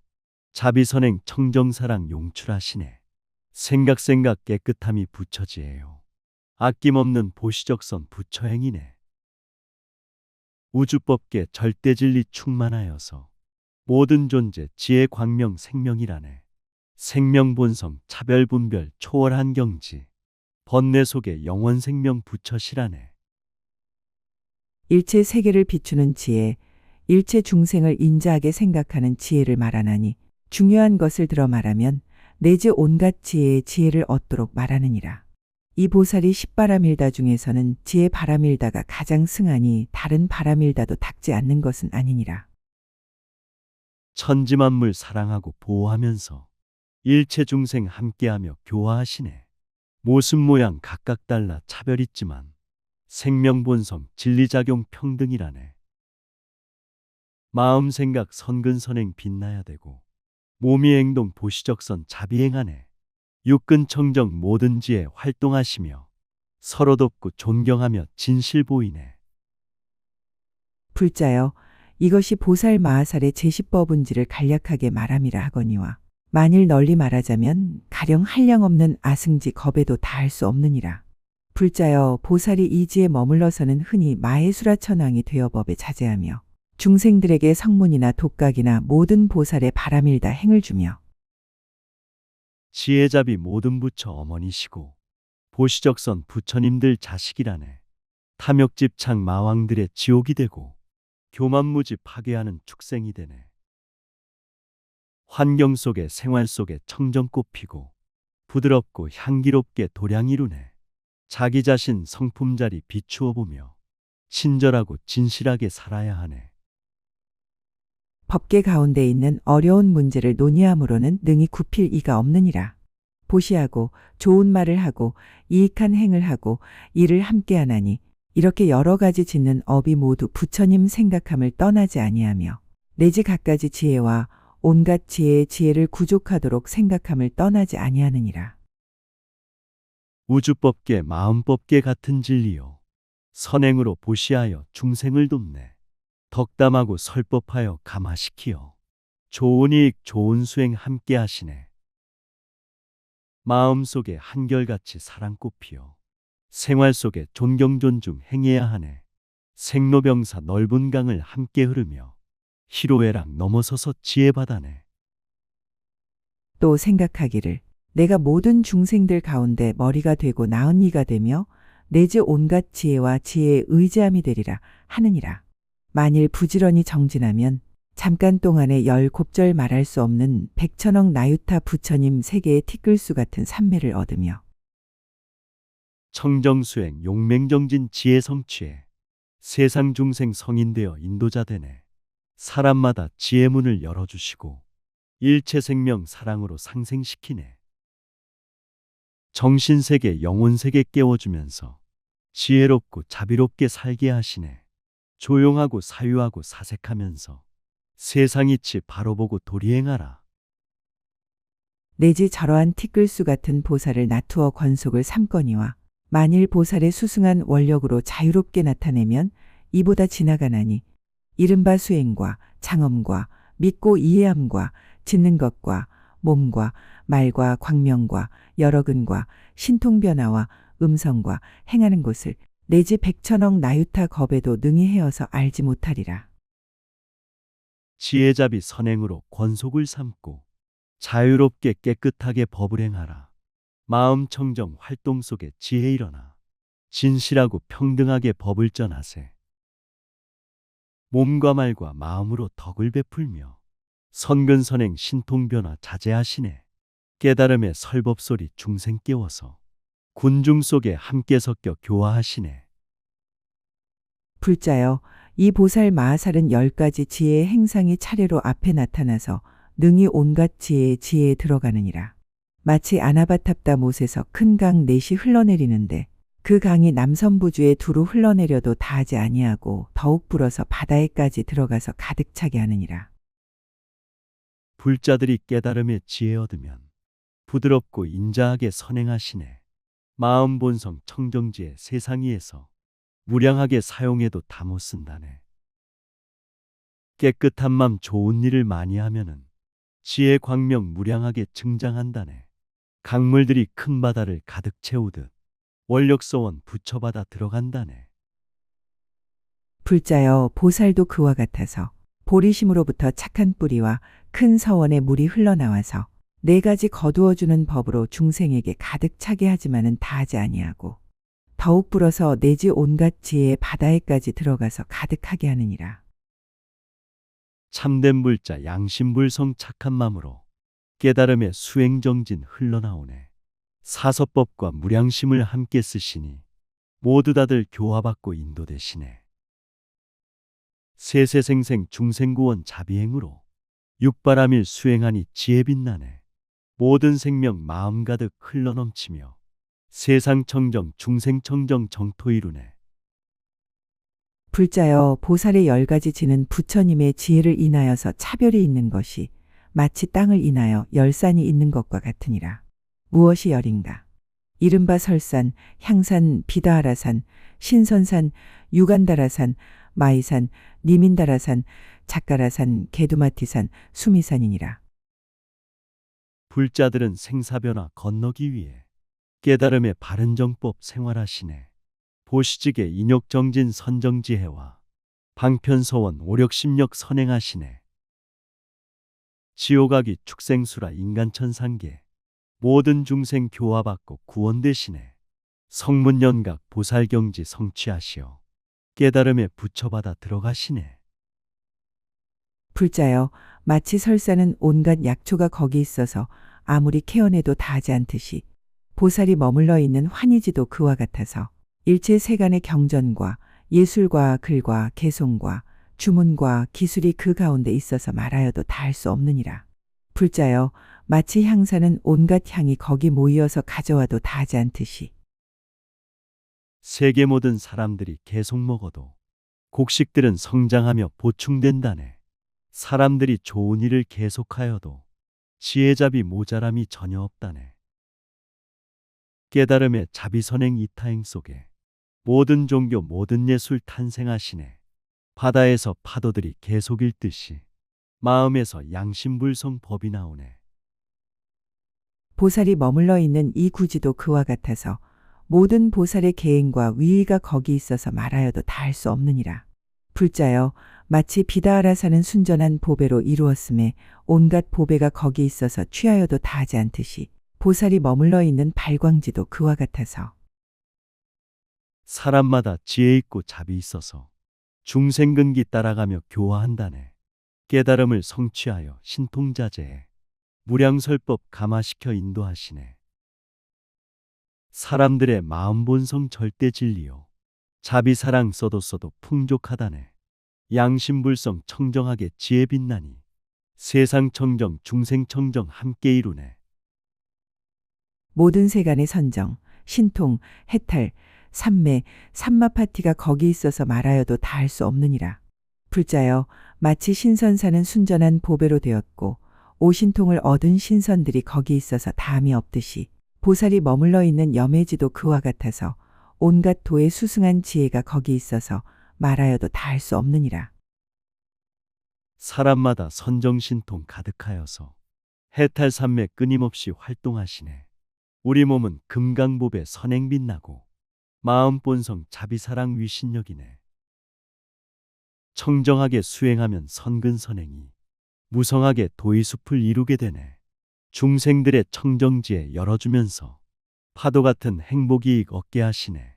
자비선행 청정사랑 용출하시네. 생각 깨끗함이 부처지혜요. 아낌없는 보시적선 부처행이네. 우주법계 절대진리 충만하여서 모든 존재 지혜 광명 생명이라네. 생명본성 차별분별 초월한 경지 번뇌 속에 영원생명 부처시라네. 일체 세계를 비추는 지혜, 일체 중생을 인자하게 생각하는 지혜를 말하나니 중요한 것을 들어 말하면 내지 온갖 지혜의 지혜를 얻도록 말하느니라. 이 보살이 10바라밀다 중에서는 지혜 바라밀다가 가장 승하니 다른 바라밀다도 닦지 않는 것은 아니니라. 천지만물 사랑하고 보호하면서 일체 중생 함께하며 교화하시네. 모습 모양 각각 달라 차별 있지만 생명본성 진리작용 평등이라네. 마음 생각 선근선행 빛나야 되고 몸이 행동 보시적선 자비행하네. 육근 청정 모든 지에 활동하시며 서로 돕고 존경하며 진실 보이네. 불자여 이것이 보살 마하살의 제10법은지를 간략하게 말함이라 하거니와 만일 널리 말하자면 가령 한량없는 아승지 겁에도 다할 수 없느니라. 불자여 보살이 이지에 머물러서는 흔히 마해수라 천왕이 되어 법에 자제하며 중생들에게 성문이나 독각이나 모든 보살의 바람일다 행을 주며 지혜잡이 모든 부처 어머니시고 보시적선 부처님들 자식이라네. 탐욕집착 마왕들의 지옥이 되고 교만무지 파괴하는 축생이 되네. 환경 속에 생활 속에 청정꽃 피고 부드럽고 향기롭게 도량 이루네. 자기 자신 성품자리 비추어 보며 친절하고 진실하게 살아야 하네. 법계 가운데 있는 어려운 문제를 논의함으로는 능히 굽힐 이가 없느니라. 보시하고 좋은 말을 하고 이익한 행을 하고 이를 함께하나니 이렇게 여러 가지 짓는 업이 모두 부처님 생각함을 떠나지 아니하며 내지 갖가지 지혜와 온갖 지혜의 지혜를 구족하도록 생각함을 떠나지 아니하느니라. 우주법계 마음법계 같은 진리요. 선행으로 보시하여 중생을 돕네. 덕담하고 설법하여 감화시키어 좋은 이익 좋은 수행 함께 하시네. 마음속에 한결같이 사랑꽃 피어 생활 속에 존경 존중 행해야 하네. 생로병사 넓은 강을 함께 흐르며 희로애락 넘어서서 지혜받아내. 또 생각하기를 내가 모든 중생들 가운데 머리가 되고 나은 이가 되며 내지 온갖 지혜와 지혜의 의지함이 되리라 하느니라. 만일 부지런히 정진하면 잠깐 동안에 열 곱절 말할 수 없는 백천억 나유타 부처님 세계의 티끌수 같은 삼매를 얻으며 청정수행 용맹정진 지혜 성취해 세상 중생 성인되어 인도자 되네. 사람마다 지혜 문을 열어주시고 일체 생명 사랑으로 상생시키네. 정신세계 영혼세계 깨워주면서 지혜롭고 자비롭게 살게 하시네. 조용하고 사유하고 사색하면서 세상 이치 바로 보고 도리행하라. 내지 저러한 티끌수 같은 보살을 나투어 권속을 삼거니와 만일 보살의 수승한 원력으로 자유롭게 나타내면 이보다 지나가나니 이른바 수행과 장엄과 믿고 이해함과 짓는 것과 몸과 말과 광명과 여러근과 신통변화와 음성과 행하는 곳을 내지 백천억 나유타 겁에도 능히 헤어서 알지 못하리라. 지혜잡이 선행으로 권속을 삼고 자유롭게 깨끗하게 법을 행하라. 마음 청정 활동 속에 지혜 일어나 진실하고 평등하게 법을 전하세. 몸과 말과 마음으로 덕을 베풀며 선근선행 신통변화 자제하시네. 깨달음의 설법소리 중생 깨워서 군중 속에 함께 섞여 교화하시네. 불자여, 이 보살 마하살은 10가지 지혜의 행상이 차례로 앞에 나타나서 능히 온갖 지혜에 들어가느니라. 마치 아나바탑다 못에서 큰 강 넷이 흘러내리는데 그 강이 남선부주에 두루 흘러내려도 다하지 아니하고 더욱 불어서 바다에까지 들어가서 가득 차게 하느니라. 불자들이 깨달음의 지혜 얻으면 부드럽고 인자하게 선행하시네. 마음 본성 청정지에 세상 위에서 무량하게 사용해도 다 못 쓴다네. 깨끗한 맘 좋은 일을 많이 하면은 지혜 광명 무량하게 증장한다네. 강물들이 큰 바다를 가득 채우듯 원력서원 부처받아 들어간다네. 불자여, 보살도 그와 같아서 보리심으로부터 착한 뿌리와 큰 서원의 물이 흘러나와서 4가지 거두어주는 법으로 중생에게 가득 차게 하지만은 다하지 아니하고 더욱 불어서 내지 온갖 지혜의 바다에까지 들어가서 가득하게 하느니라. 참된 불자 양심불성 착한 맘으로 깨달음의 수행정진 흘러나오네. 사서법과 무량심을 함께 쓰시니 모두 다들 교화받고 인도되시네. 세세생생 중생구원 자비행으로 육바라밀 수행하니 지혜 빛나네. 모든 생명 마음 가득 흘러넘치며 세상 청정 중생 청정 정토 이루네. 불자여, 보살의 10가지 지는 부처님의 지혜를 인하여서 차별이 있는 것이 마치 땅을 인하여 열산이 있는 것과 같으니라. 무엇이 열인가? 이른바 설산, 향산, 비다하라산, 신선산, 유간다라산, 마이산, 니민다라산, 작가라산, 게두마티산, 수미산이니라. 불자들은 생사변화 건너기 위해 깨달음의 바른 정법 생활하시네. 보시직의 인욕정진 선정지혜와 방편서원 오력심력 선행하시네. 지옥악이 축생수라 인간천상계 모든 중생 교화받고 구원되시네. 성문연각 보살경지 성취하시어 깨달음에 부처받아 들어가시네. 불자여, 마치 설산은 온갖 약초가 거기 있어서 아무리 케어내도 다하지 않듯이 보살이 머물러 있는 환희지도 그와 같아서 일체 세간의 경전과 예술과 글과 개송과 주문과 기술이 그 가운데 있어서 말하여도 다할 수 없느니라. 불자여, 마치 향사는 온갖 향이 거기 모이어서 가져와도 다하지 않듯이 세계 모든 사람들이 계속 먹어도 곡식들은 성장하며 보충된다네. 사람들이 좋은 일을 계속하여도 지혜잡이 모자람이 전혀 없다네. 깨달음의 자비선행 이타행 속에 모든 종교 모든 예술 탄생하시네. 바다에서 파도들이 계속 일듯이 마음에서 양심불성 법이 나오네. 보살이 머물러 있는 이 구지도 그와 같아서 모든 보살의 계행과 위의가 거기 있어서 말하여도 다할 수 없느니라. 불자여, 마치 비다하라산은 순전한 보배로 이루었음에 온갖 보배가 거기 있어서 취하여도 다하지 않듯이 보살이 머물러 있는 발광지도 그와 같아서 사람마다 지혜 있고 잡이 있어서 중생근기 따라가며 교화한다네. 깨달음을 성취하여 신통자제에 무량설법 감화시켜 인도하시네. 사람들의 마음 본성 절대 진리요 자비사랑 써도 풍족하다네. 양심불성 청정하게 지혜 빛나니 세상 청정 중생 청정 함께 이루네. 모든 세간의 선정, 신통, 해탈, 삼매, 삼마파티가 거기 있어서 말하여도 다할 수 없느니라. 불자여, 마치 신선사는 순전한 보배로 되었고 오신통을 얻은 신선들이 거기 있어서 담이 없듯이 보살이 머물러 있는 염해지도 그와 같아서 온갖 도의 수승한 지혜가 거기 있어서 말하여도 다할 수 없느니라. 사람마다 선정신통 가득하여서 해탈산매 끊임없이 활동하시네. 우리 몸은 금강법에 선행 빛나고 마음 본성 자비사랑 위신력이네. 청정하게 수행하면 선근선행이 무성하게 도의숲을 이루게 되네. 중생들의 청정지에 열어주면서 파도 같은 행복이익 얻게 하시네.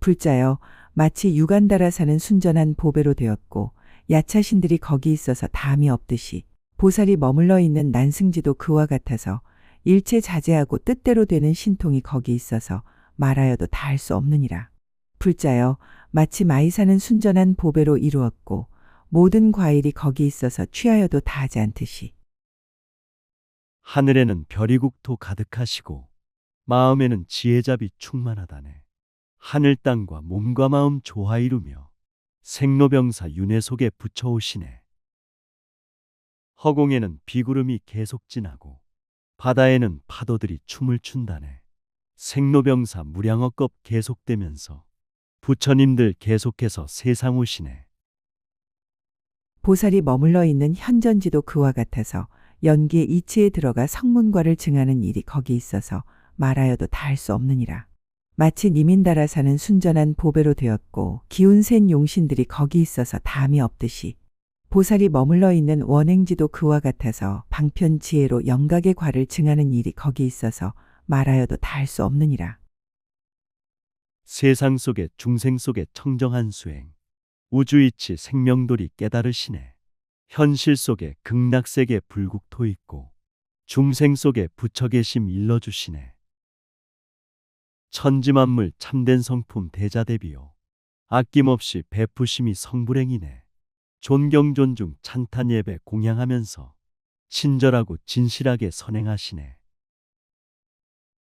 불자여 마치 유간달아 사는 순전한 보배로 되었고 야차신들이 거기 있어서 담이 없듯이 보살이 머물러 있는 난승지도 그와 같아서 일체 자제하고 뜻대로 되는 신통이 거기 있어서 말하여도 다할 수 없느니라. 불자여 마치 마이 사는 순전한 보배로 이루었고 모든 과일이 거기 있어서 취하여도 다하지 않듯이 하늘에는 별이국토 가득하시고 마음에는 지혜잡이 충만하다네. 하늘 땅과 몸과 마음 조화 이루며 생로병사 윤회 속에 붙여오시네. 허공에는 비구름이 계속 지나고 바다에는 파도들이 춤을 춘다네. 생로병사 무량억겁 계속되면서 부처님들 계속해서 세상 오시네. 보살이 머물러 있는 현전지도 그와 같아서 연기의 이치에 들어가 성문과를 증하는 일이 거기 있어서 말하여도 다할 수 없느니라. 마치 니민다라 사는 순전한 보배로 되었고 기운 센 용신들이 거기 있어서 담이 없듯이 보살이 머물러 있는 원행지도 그와 같아서 방편 지혜로 영각의 과를 증하는 일이 거기 있어서 말하여도 다할 수 없느니라. 세상 속에 중생 속에 청정한 수행 우주이치 생명돌이 깨달으시네. 현실 속에 극락세계 불국토 있고 중생 속에 부처 계심 일러주시네. 천지만물 참된 성품 대자대비요 아낌없이 베푸심이 성불행이네. 존경 존중 찬탄 예배 공양하면서 친절하고 진실하게 선행하시네.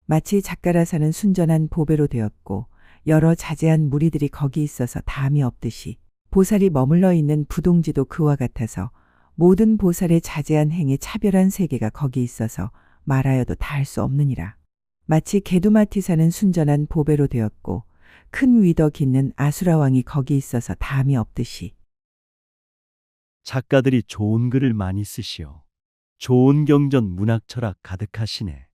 마치 작가라 사는 순전한 보배로 되었고 여러 자제한 무리들이 거기 있어서 담이 없듯이 보살이 머물러 있는 부동지도 그와 같아서 모든 보살의 자제한 행에 차별한 세계가 거기 있어서 말하여도 다할 수 없느니라. 마치 게두마티 사는 순전한 보배로 되었고 큰 위덕 있는 아수라왕이 거기 있어서 담이 없듯이 작가들이 좋은 글을 많이 쓰시어 좋은 경전 문학철학 가득하시네.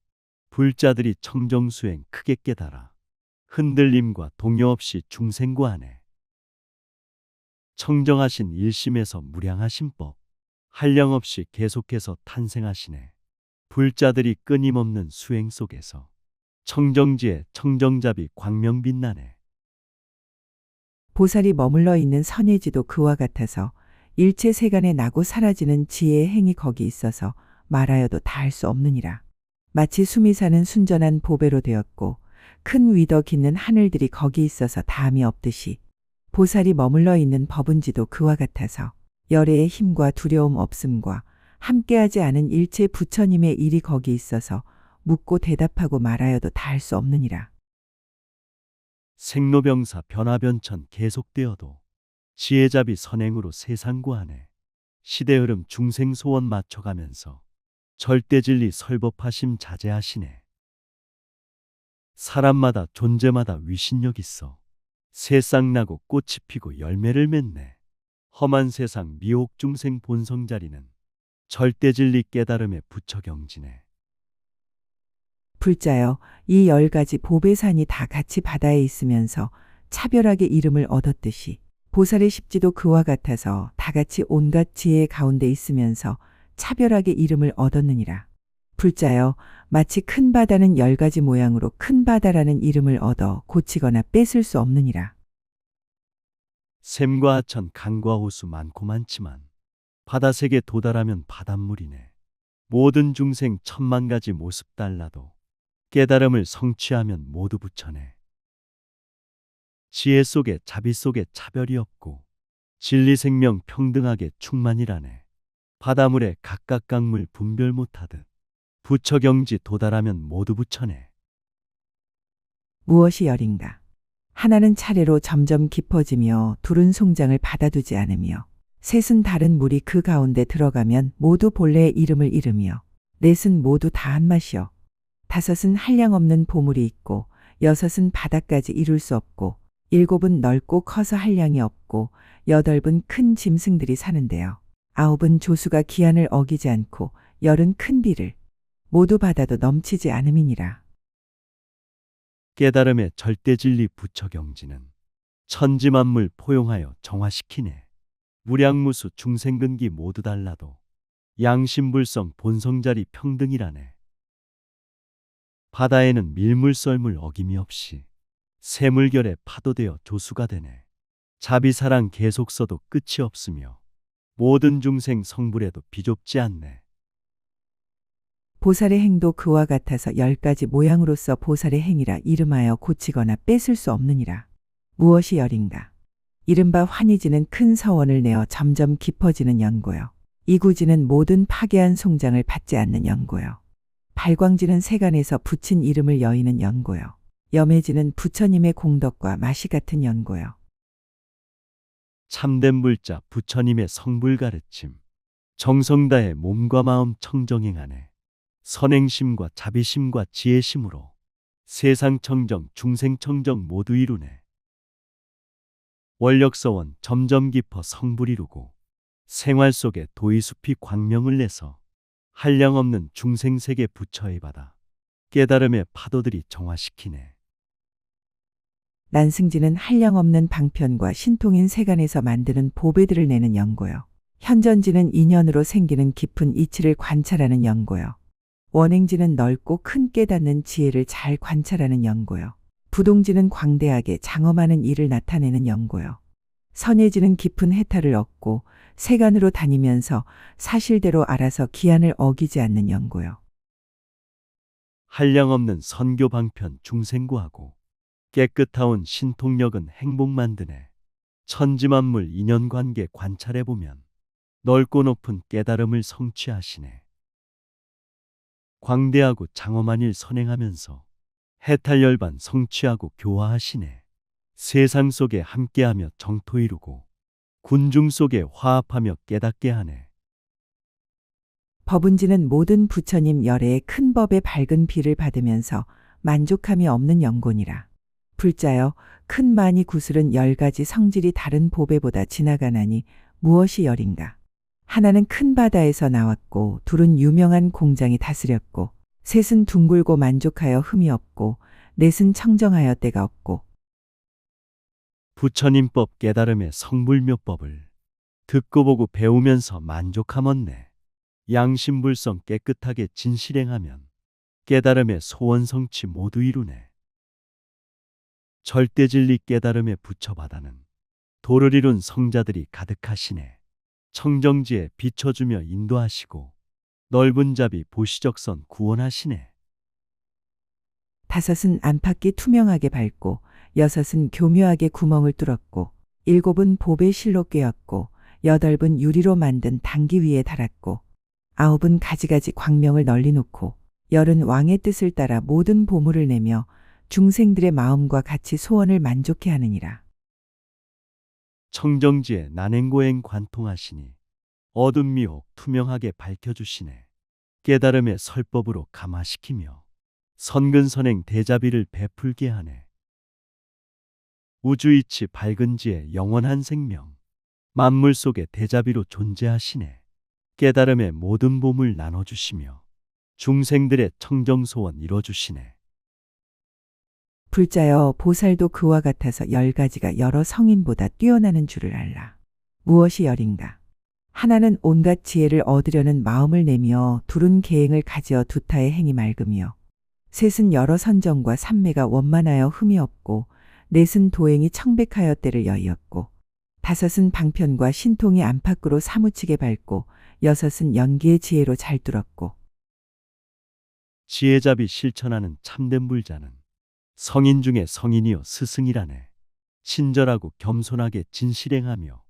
불자들이 청정수행 크게 깨달아 흔들림과 동요 없이 중생고하네. 청정하신 일심에서 무량하신 법 한량없이 계속해서 탄생하시네. 불자들이 끊임없는 수행 속에서 청정지에 청정잡이 광명 빛나네. 보살이 머물러 있는 선예지도 그와 같아서 일체 세간에 나고 사라지는 지혜의 행이 거기 있어서 말하여도 다할 수 없느니라. 마치 숨이 사는 순전한 보배로 되었고 큰 위덕 있는 하늘들이 거기 있어서 담이 없듯이 보살이 머물러 있는 법은지도 그와 같아서 열애의 힘과 두려움 없음과 함께하지 않은 일체 부처님의 일이 거기 있어서 묻고 대답하고 말하여도 다할 수 없느니라. 생로병사 변화변천 계속되어도 지혜잡이 선행으로 세상 구하네. 시대 흐름 중생 소원 맞춰가면서 절대진리 설법하심 자제하시네. 사람마다 존재마다 위신력 있어 새싹 나고 꽃이 피고 열매를 맺네. 험한 세상 미혹 중생 본성 자리는 절대진리 깨달음에 부처 경지네. 불자여 이 10가지 보배산이 다 같이 바다에 있으면서 차별하게 이름을 얻었듯이 보살의 십지도 그와 같아서 다 같이 온갖 지혜 가운데 있으면서 차별하게 이름을 얻었느니라. 불자여 마치 큰 바다는 10가지 모양으로 큰 바다라는 이름을 얻어 고치거나 뺏을 수 없느니라. 샘과 하천 강과 호수 많고 많지만 바다색에 도달하면 바닷물이네. 모든 중생 천만 가지 모습 달라도 깨달음을 성취하면 모두 부처네. 지혜 속에 자비 속에 차별이 없고 진리 생명 평등하게 충만이라네. 바닷물에 각각 강물 분별 못하듯 부처 경지 도달하면 모두 부처네. 무엇이 열인가? 하나는 차례로 점점 깊어지며 둘은 송장을 받아두지 않으며 셋은 다른 물이 그 가운데 들어가면 모두 본래의 이름을 잃으며 넷은 모두 다 한 맛이요. 다섯은 한량없는 보물이 있고 여섯은 바다까지 이룰 수 없고 일곱은 넓고 커서 한량이 없고 여덟은 큰 짐승들이 사는데요. 아홉은 조수가 기한을 어기지 않고 열은 큰 비를 모두 받아도 넘치지 않음이니라. 깨달음의 절대진리 부처경지는 천지만물 포용하여 정화시키네. 무량무수 중생근기 모두 달라도 양심불성 본성자리 평등이라네. 바다에는 밀물썰물 어김이 없이 새물결에 파도되어 조수가 되네. 자비사랑 계속 써도 끝이 없으며 모든 중생 성불에도 비좁지 않네. 보살의 행도 그와 같아서 10가지 모양으로서 보살의 행위라 이름하여 고치거나 뺏을 수 없느니라. 무엇이 열인가? 이른바 환희지는 큰 서원을 내어 점점 깊어지는 연고요. 이구지는 모든 파괴한 송장을 받지 않는 연고요. 발광지는 세간에서 붙인 이름을 여의는 연고요. 염해지는 부처님의 공덕과 맛이 같은 연고요. 참된 불자 부처님의 성불 가르침. 정성 다해 몸과 마음 청정행하네. 선행심과 자비심과 지혜심으로 세상 청정 중생 청정 모두 이루네. 원력서원 점점 깊어 성불 이루고 생활 속에 도의숲이 광명을 내서 한량없는 중생세계 부처의 바다 깨달음의 파도들이 정화시키네. 난승지는 한량없는 방편과 신통인 세간에서 만드는 보배들을 내는 연고요. 현전지는 인연으로 생기는 깊은 이치를 관찰하는 연고요. 원행지는 넓고 큰 깨닫는 지혜를 잘 관찰하는 연고요. 부동지는 광대하게 장엄하는 일을 나타내는 연고요. 선예지는 깊은 해탈을 얻고 세간으로 다니면서 사실대로 알아서 기한을 어기지 않는 연고요. 한량없는 선교 방편 중생구하고 깨끗하온 신통력은 행복 만드네. 천지만물 인연관계 관찰해보면 넓고 높은 깨달음을 성취하시네. 광대하고 장엄한 일 선행하면서 해탈열반 성취하고 교화하시네. 세상 속에 함께하며 정토 이루고 군중 속에 화합하며 깨닫게 하네. 법운지는 모든 부처님 열애의 큰 법의 밝은 비를 받으면서 만족함이 없는 영곤이라. 불자여 큰 많이 구슬은 10가지 성질이 다른 보배보다 지나가나니 무엇이 열인가? 하나는 큰 바다에서 나왔고 둘은 유명한 공장이 다스렸고 셋은 둥글고 만족하여 흠이 없고 넷은 청정하여 때가 없고 부처님법 깨달음의 성불묘법을 듣고 보고 배우면서 만족함었네. 양심불성 깨끗하게 진실행하면 깨달음의 소원성취 모두 이루네. 절대진리 깨달음의 부처바다는 도를 이룬 성자들이 가득하시네. 청정지에 비춰주며 인도하시고 넓은 자비 보시적선 구원하시네. 다섯은 안팎이 투명하게 밝고 여섯은 교묘하게 구멍을 뚫었고 일곱은 보배 실로 꿰었고 여덟은 유리로 만든 당기 위에 달았고 아홉은 가지가지 광명을 널리 놓고 열은 왕의 뜻을 따라 모든 보물을 내며 중생들의 마음과 같이 소원을 만족해 하느니라. 청정지에 난행고행 관통하시니 어둠 미혹 투명하게 밝혀주시네. 깨달음의 설법으로 감화시키며 선근선행 대자비를 베풀게 하네. 우주이치 밝은 지에 영원한 생명 만물 속에 대자비로 존재하시네. 깨달음의 모든 보물 나눠주시며 중생들의 청정소원 이뤄주시네. 불자여 보살도 그와 같아서 10가지가 여러 성인보다 뛰어나는 줄을 알라. 무엇이 열인가? 하나는 온갖 지혜를 얻으려는 마음을 내며 둘은 계행을 가지어 두타의 행이 맑으며 셋은 여러 선정과 삼매가 원만하여 흠이 없고 넷은 도행이 청백하여 때를 여의었고 다섯은 방편과 신통이 안팎으로 사무치게 밝고 여섯은 연기의 지혜로 잘 뚫었고 지혜잡이 실천하는 참된 불자는 성인 중에 성인이요 스승이라네. 친절하고 겸손하게 진실행하며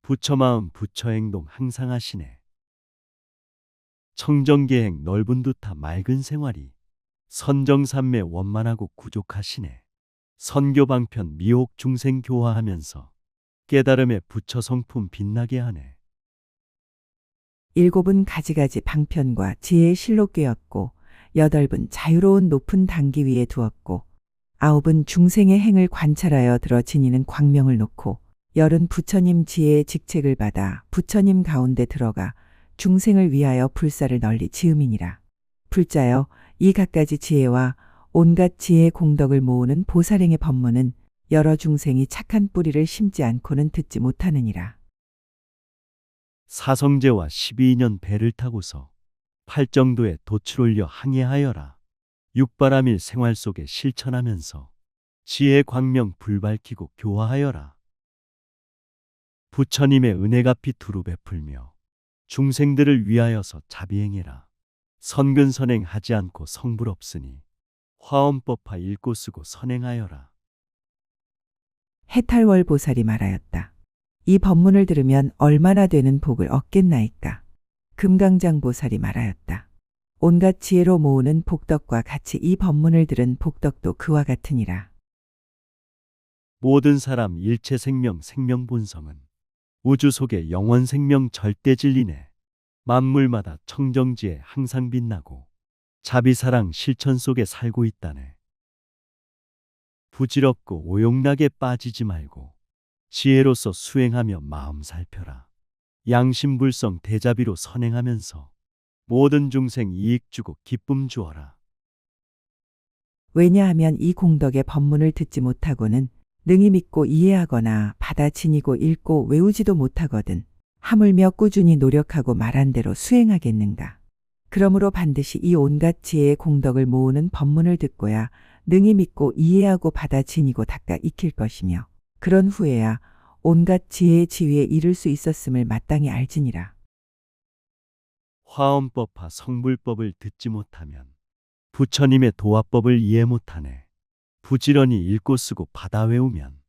부처마음 부처행동 항상 하시네. 청정계행 넓은 두타 맑은 생활이 선정삼매 원만하고 구족하시네. 선교방편 미혹 중생 교화하면서 깨달음의 부처 성품 빛나게 하네. 7은 가지가지 방편과 지혜의 실로 꿰었고 8은 자유로운 높은 단기 위에 두었고 9은 중생의 행을 관찰하여 들어 지니는 광명을 놓고 10은 부처님 지혜의 직책을 받아 부처님 가운데 들어가 중생을 위하여 불사를 널리 지음이니라. 불자여 이 갖가지 지혜와 온갖 지혜의 공덕을 모으는 보살행의 법문은 여러 중생이 착한 뿌리를 심지 않고는 듣지 못하느니라. 사성제와 12년 배를 타고서 팔정도에 돛을 올려 항해하여라. 육바라밀 생활 속에 실천하면서 지혜 광명 불밝히고 교화하여라. 부처님의 은혜 갚이 두루 베풀며 중생들을 위하여서 자비행해라. 선근선행 하지 않고 성불 없으니 화엄법화 읽고 쓰고 선행하여라. 해탈월 보살이 말하였다. 이 법문을 들으면 얼마나 되는 복을 얻겠나이까. 금강장 보살이 말하였다. 온갖 지혜로 모으는 복덕과 같이 이 법문을 들은 복덕도 그와 같으니라. 모든 사람 일체 생명 생명본성은 우주 속의 영원 생명 절대 진리네. 만물마다 청정지에 항상 빛나고 자비사랑 실천 속에 살고 있다네. 부질없고 오용락에 빠지지 말고 지혜로서 수행하며 마음 살펴라. 양심불성 대자비로 선행하면서 모든 중생 이익 주고 기쁨 주어라. 왜냐하면 이 공덕의 법문을 듣지 못하고는 능히 믿고 이해하거나 받아 지니고 읽고 외우지도 못하거든 하물며 꾸준히 노력하고 말한 대로 수행하겠는가. 그러므로 반드시 이 온갖 지혜의 공덕을 모으는 법문을 듣고야 능히 믿고 이해하고 받아 지니고 닦아 익힐 것이며 그런 후에야 온갖 지혜의 지위에 이를 수 있었음을 마땅히 알지니라. 화엄법화 성불법을 듣지 못하면 부처님의 도화법을 이해 못하네. 부지런히 읽고 쓰고 받아 외우면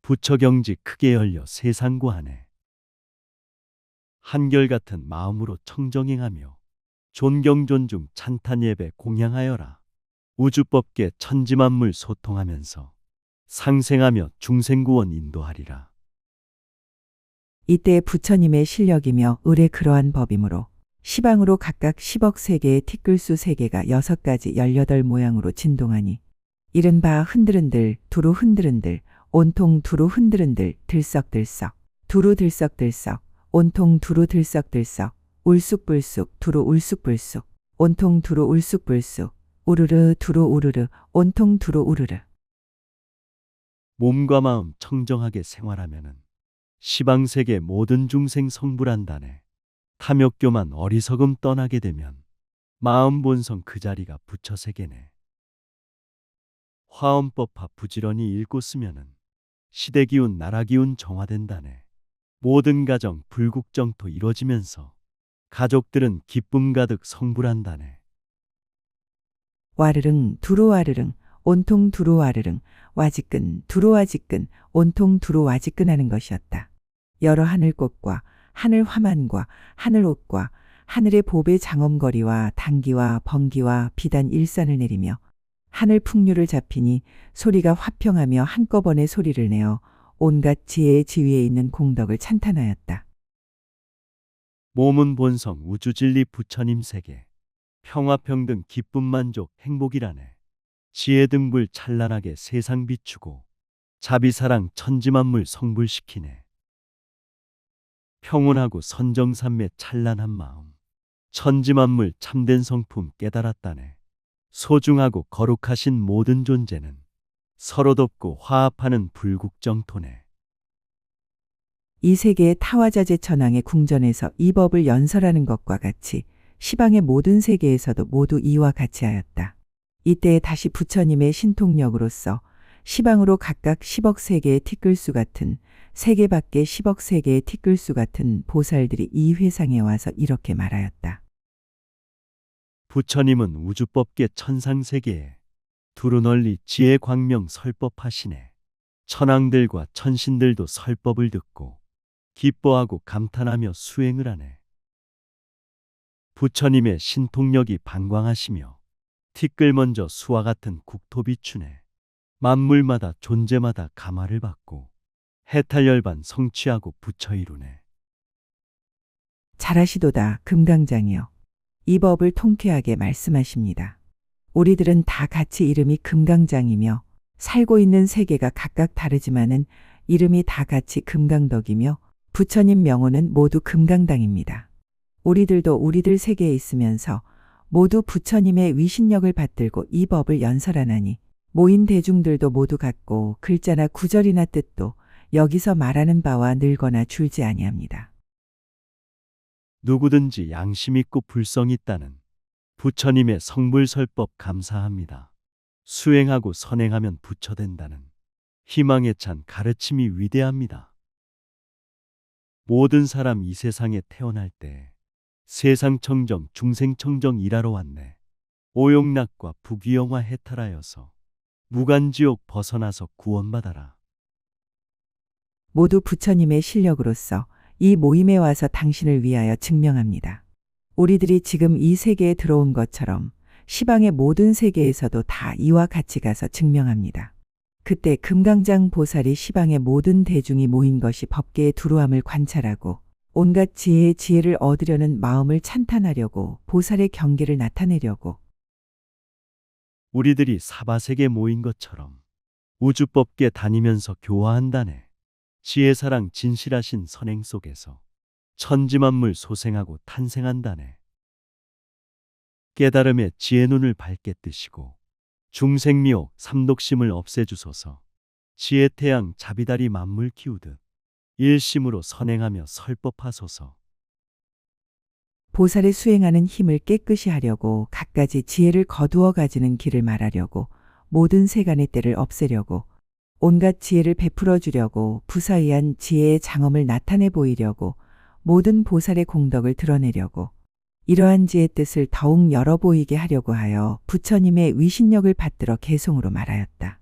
부처경지 크게 열려 세상 구하네. 한결같은 마음으로 청정행하며 존경 존중 찬탄 예배 공양하여라. 우주법계 천지만물 소통하면서 상생하며 중생구원 인도하리라. 이때 부처님의 실력이며 을의 그러한 법이므로 시방으로 각각 10억 세계의 티끌수 세계가 6가지 18 모양으로 진동하니 이른바 흔들흔들 두루 흔들흔들 온통 두루 흔들흔들 들썩들썩 두루 들썩들썩 온통 두루 들썩들썩 울쑥불쑥 두루 울쑥불쑥 온통 두루 울쑥불쑥 우르르 두루 우르르 온통 두루 우르르. 몸과 마음 청정하게 생활하면은 시방세계 모든 중생 성불한다네. 탐욕교만 어리석음 떠나게 되면 마음 본성 그 자리가 부처세계네. 화엄법화 부지런히 읽고 쓰면은 시대기운 나라기운 정화된다네. 모든 가정 불국정토 이뤄지면서 가족들은 기쁨 가득 성불한다네. 와르릉 두루와르릉 온통 두루와르릉 와지끈 두루와지끈 온통 두루와지끈 하는 것이었다. 여러 하늘꽃과 하늘 화만과 하늘옷과 하늘의 보배 장엄거리와 단기와 번기와 비단 일산을 내리며 하늘 풍류를 잡히니 소리가 화평하며 한꺼번에 소리를 내어 온갖 지혜의 지위에 있는 공덕을 찬탄하였다. 몸은 본성 우주진리 부처님 세계 평화평등 기쁨 만족 행복이라네. 지혜 등불 찬란하게 세상 비추고 자비사랑 천지만물 성불시키네. 평온하고 선정삼매 찬란한 마음 천지만물 참된 성품 깨달았다네. 소중하고 거룩하신 모든 존재는 서로 돕고 화합하는 불국정토네. 이 세계의 타화자재 천왕의 궁전에서 이 법을 연설하는 것과 같이 시방의 모든 세계에서도 모두 이와 같이 하였다. 이때에 다시 부처님의 신통력으로서 시방으로 각각 10억 세계의 티끌수 같은 세계 밖에 10억 세계의 티끌수 같은 보살들이 이 회상에 와서 이렇게 말하였다. 부처님은 우주법계 천상세계에 두루 널리 지혜 광명 설법하시네. 천왕들과 천신들도 설법을 듣고 기뻐하고 감탄하며 수행을 하네. 부처님의 신통력이 방광하시며 티끌 먼저 수와 같은 국토 비추네. 만물마다 존재마다 감화를 받고 해탈열반 성취하고 부처 이루네. 잘하시도다 금강장이여. 이 법을 통쾌하게 말씀하십니다. 우리들은 다 같이 이름이 금강장이며 살고 있는 세계가 각각 다르지만은 이름이 다 같이 금강덕이며 부처님 명호는 모두 금강당입니다. 우리들도 우리들 세계에 있으면서 모두 부처님의 위신력을 받들고 이 법을 연설하나니 모인 대중들도 모두 같고 글자나 구절이나 뜻도 여기서 말하는 바와 늘거나 줄지 아니합니다. 누구든지 양심 있고 불성 있다는 부처님의 성불설법 감사합니다. 수행하고 선행하면 부처된다는 희망에 찬 가르침이 위대합니다. 모든 사람 이 세상에 태어날 때 세상 청정, 중생 청정 일하러 왔네. 오용락과 부귀영화 해탈하여서 무간지옥 벗어나서 구원받아라. 모두 부처님의 실력으로서 이 모임에 와서 당신을 위하여 증명합니다. 우리들이 지금 이 세계에 들어온 것처럼 시방의 모든 세계에서도 다 이와 같이 가서 증명합니다. 그때 금강장 보살이 시방의 모든 대중이 모인 것이 법계의 두루함을 관찰하고 온갖 지혜의 지혜를 얻으려는 마음을 찬탄하려고 보살의 경계를 나타내려고 우리들이 사바세계 모인 것처럼 우주법계 다니면서 교화한다네. 지혜사랑 진실하신 선행 속에서 천지만물 소생하고 탄생한다네. 깨달음의 지혜 눈을 밝게 뜨시고 중생미혹 삼독심을 없애주소서. 지혜태양 자비다리 만물 키우듯 일심으로 선행하며 설법하소서. 보살의 수행하는 힘을 깨끗이 하려고 갖가지 지혜를 거두어 가지는 길을 말하려고 모든 세간의 때를 없애려고 온갖 지혜를 베풀어 주려고 부사의한 지혜의 장엄을 나타내 보이려고 모든 보살의 공덕을 드러내려고 이러한 지혜의 뜻을 더욱 열어 보이게 하려고 하여 부처님의 위신력을 받들어 개송으로 말하였다.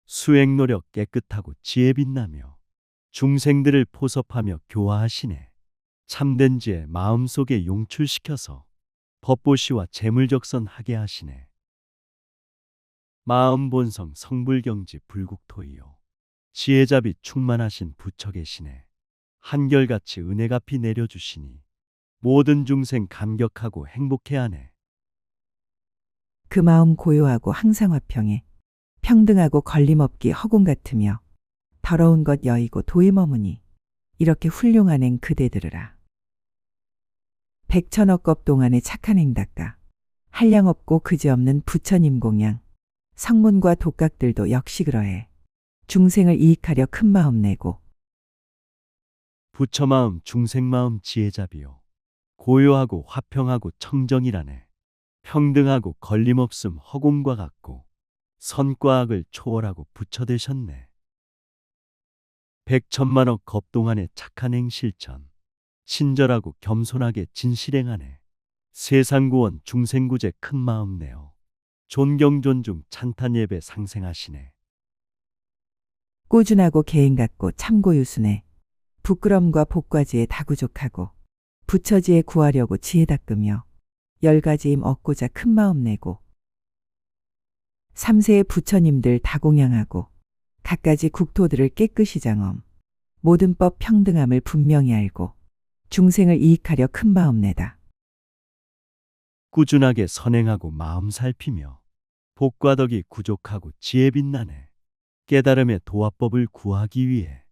수행 노력 깨끗하고 지혜 빛나며 중생들을 포섭하며 교화하시네. 참된 지혜 마음속에 용출시켜서 법보시와 재물적선하게 하시네. 마음 본성 성불경지 불국토이요. 지혜자비 충만하신 부처 계시네. 한결같이 은혜가 비 내려주시니 모든 중생 감격하고 행복해하네. 그 마음 고요하고 항상 화평해 평등하고 걸림없기 허공 같으며 더러운 것 여의고 도에 머무니 이렇게 훌륭한 행 그대 들으라. 백천억 겁 동안의 착한 행닦가 한량없고 그지없는 부처님 공양 성문과 독각들도 역시 그러해 중생을 이익하려 큰 마음 내고 부처 마음 중생 마음 지혜자비요. 고요하고 화평하고 청정이라네. 평등하고 걸림없음 허공과 같고 선과 악을 초월하고 부처 되셨네. 백천만억 겁 동안의 착한 행 실천 친절하고 겸손하게 진실행하네. 세상 구원 중생 구제 큰 마음 내어 존경 존중 찬탄 예배 상생하시네. 꾸준하고 계행 같고 참고유순해 부끄럼과 복과지에 다구족하고 부처지에 구하려고 지혜 닦으며 10가지 힘 얻고자 큰 마음 내고 삼세의 부처님들 다 공양하고 갖가지 국토들을 깨끗이 장엄 모든 법 평등함을 분명히 알고 중생을 이익하려 큰 마음 내다. 꾸준하게 선행하고 마음 살피며 복과 덕이 구족하고 지혜 빛나네. 깨달음의 도화법을 구하기 위해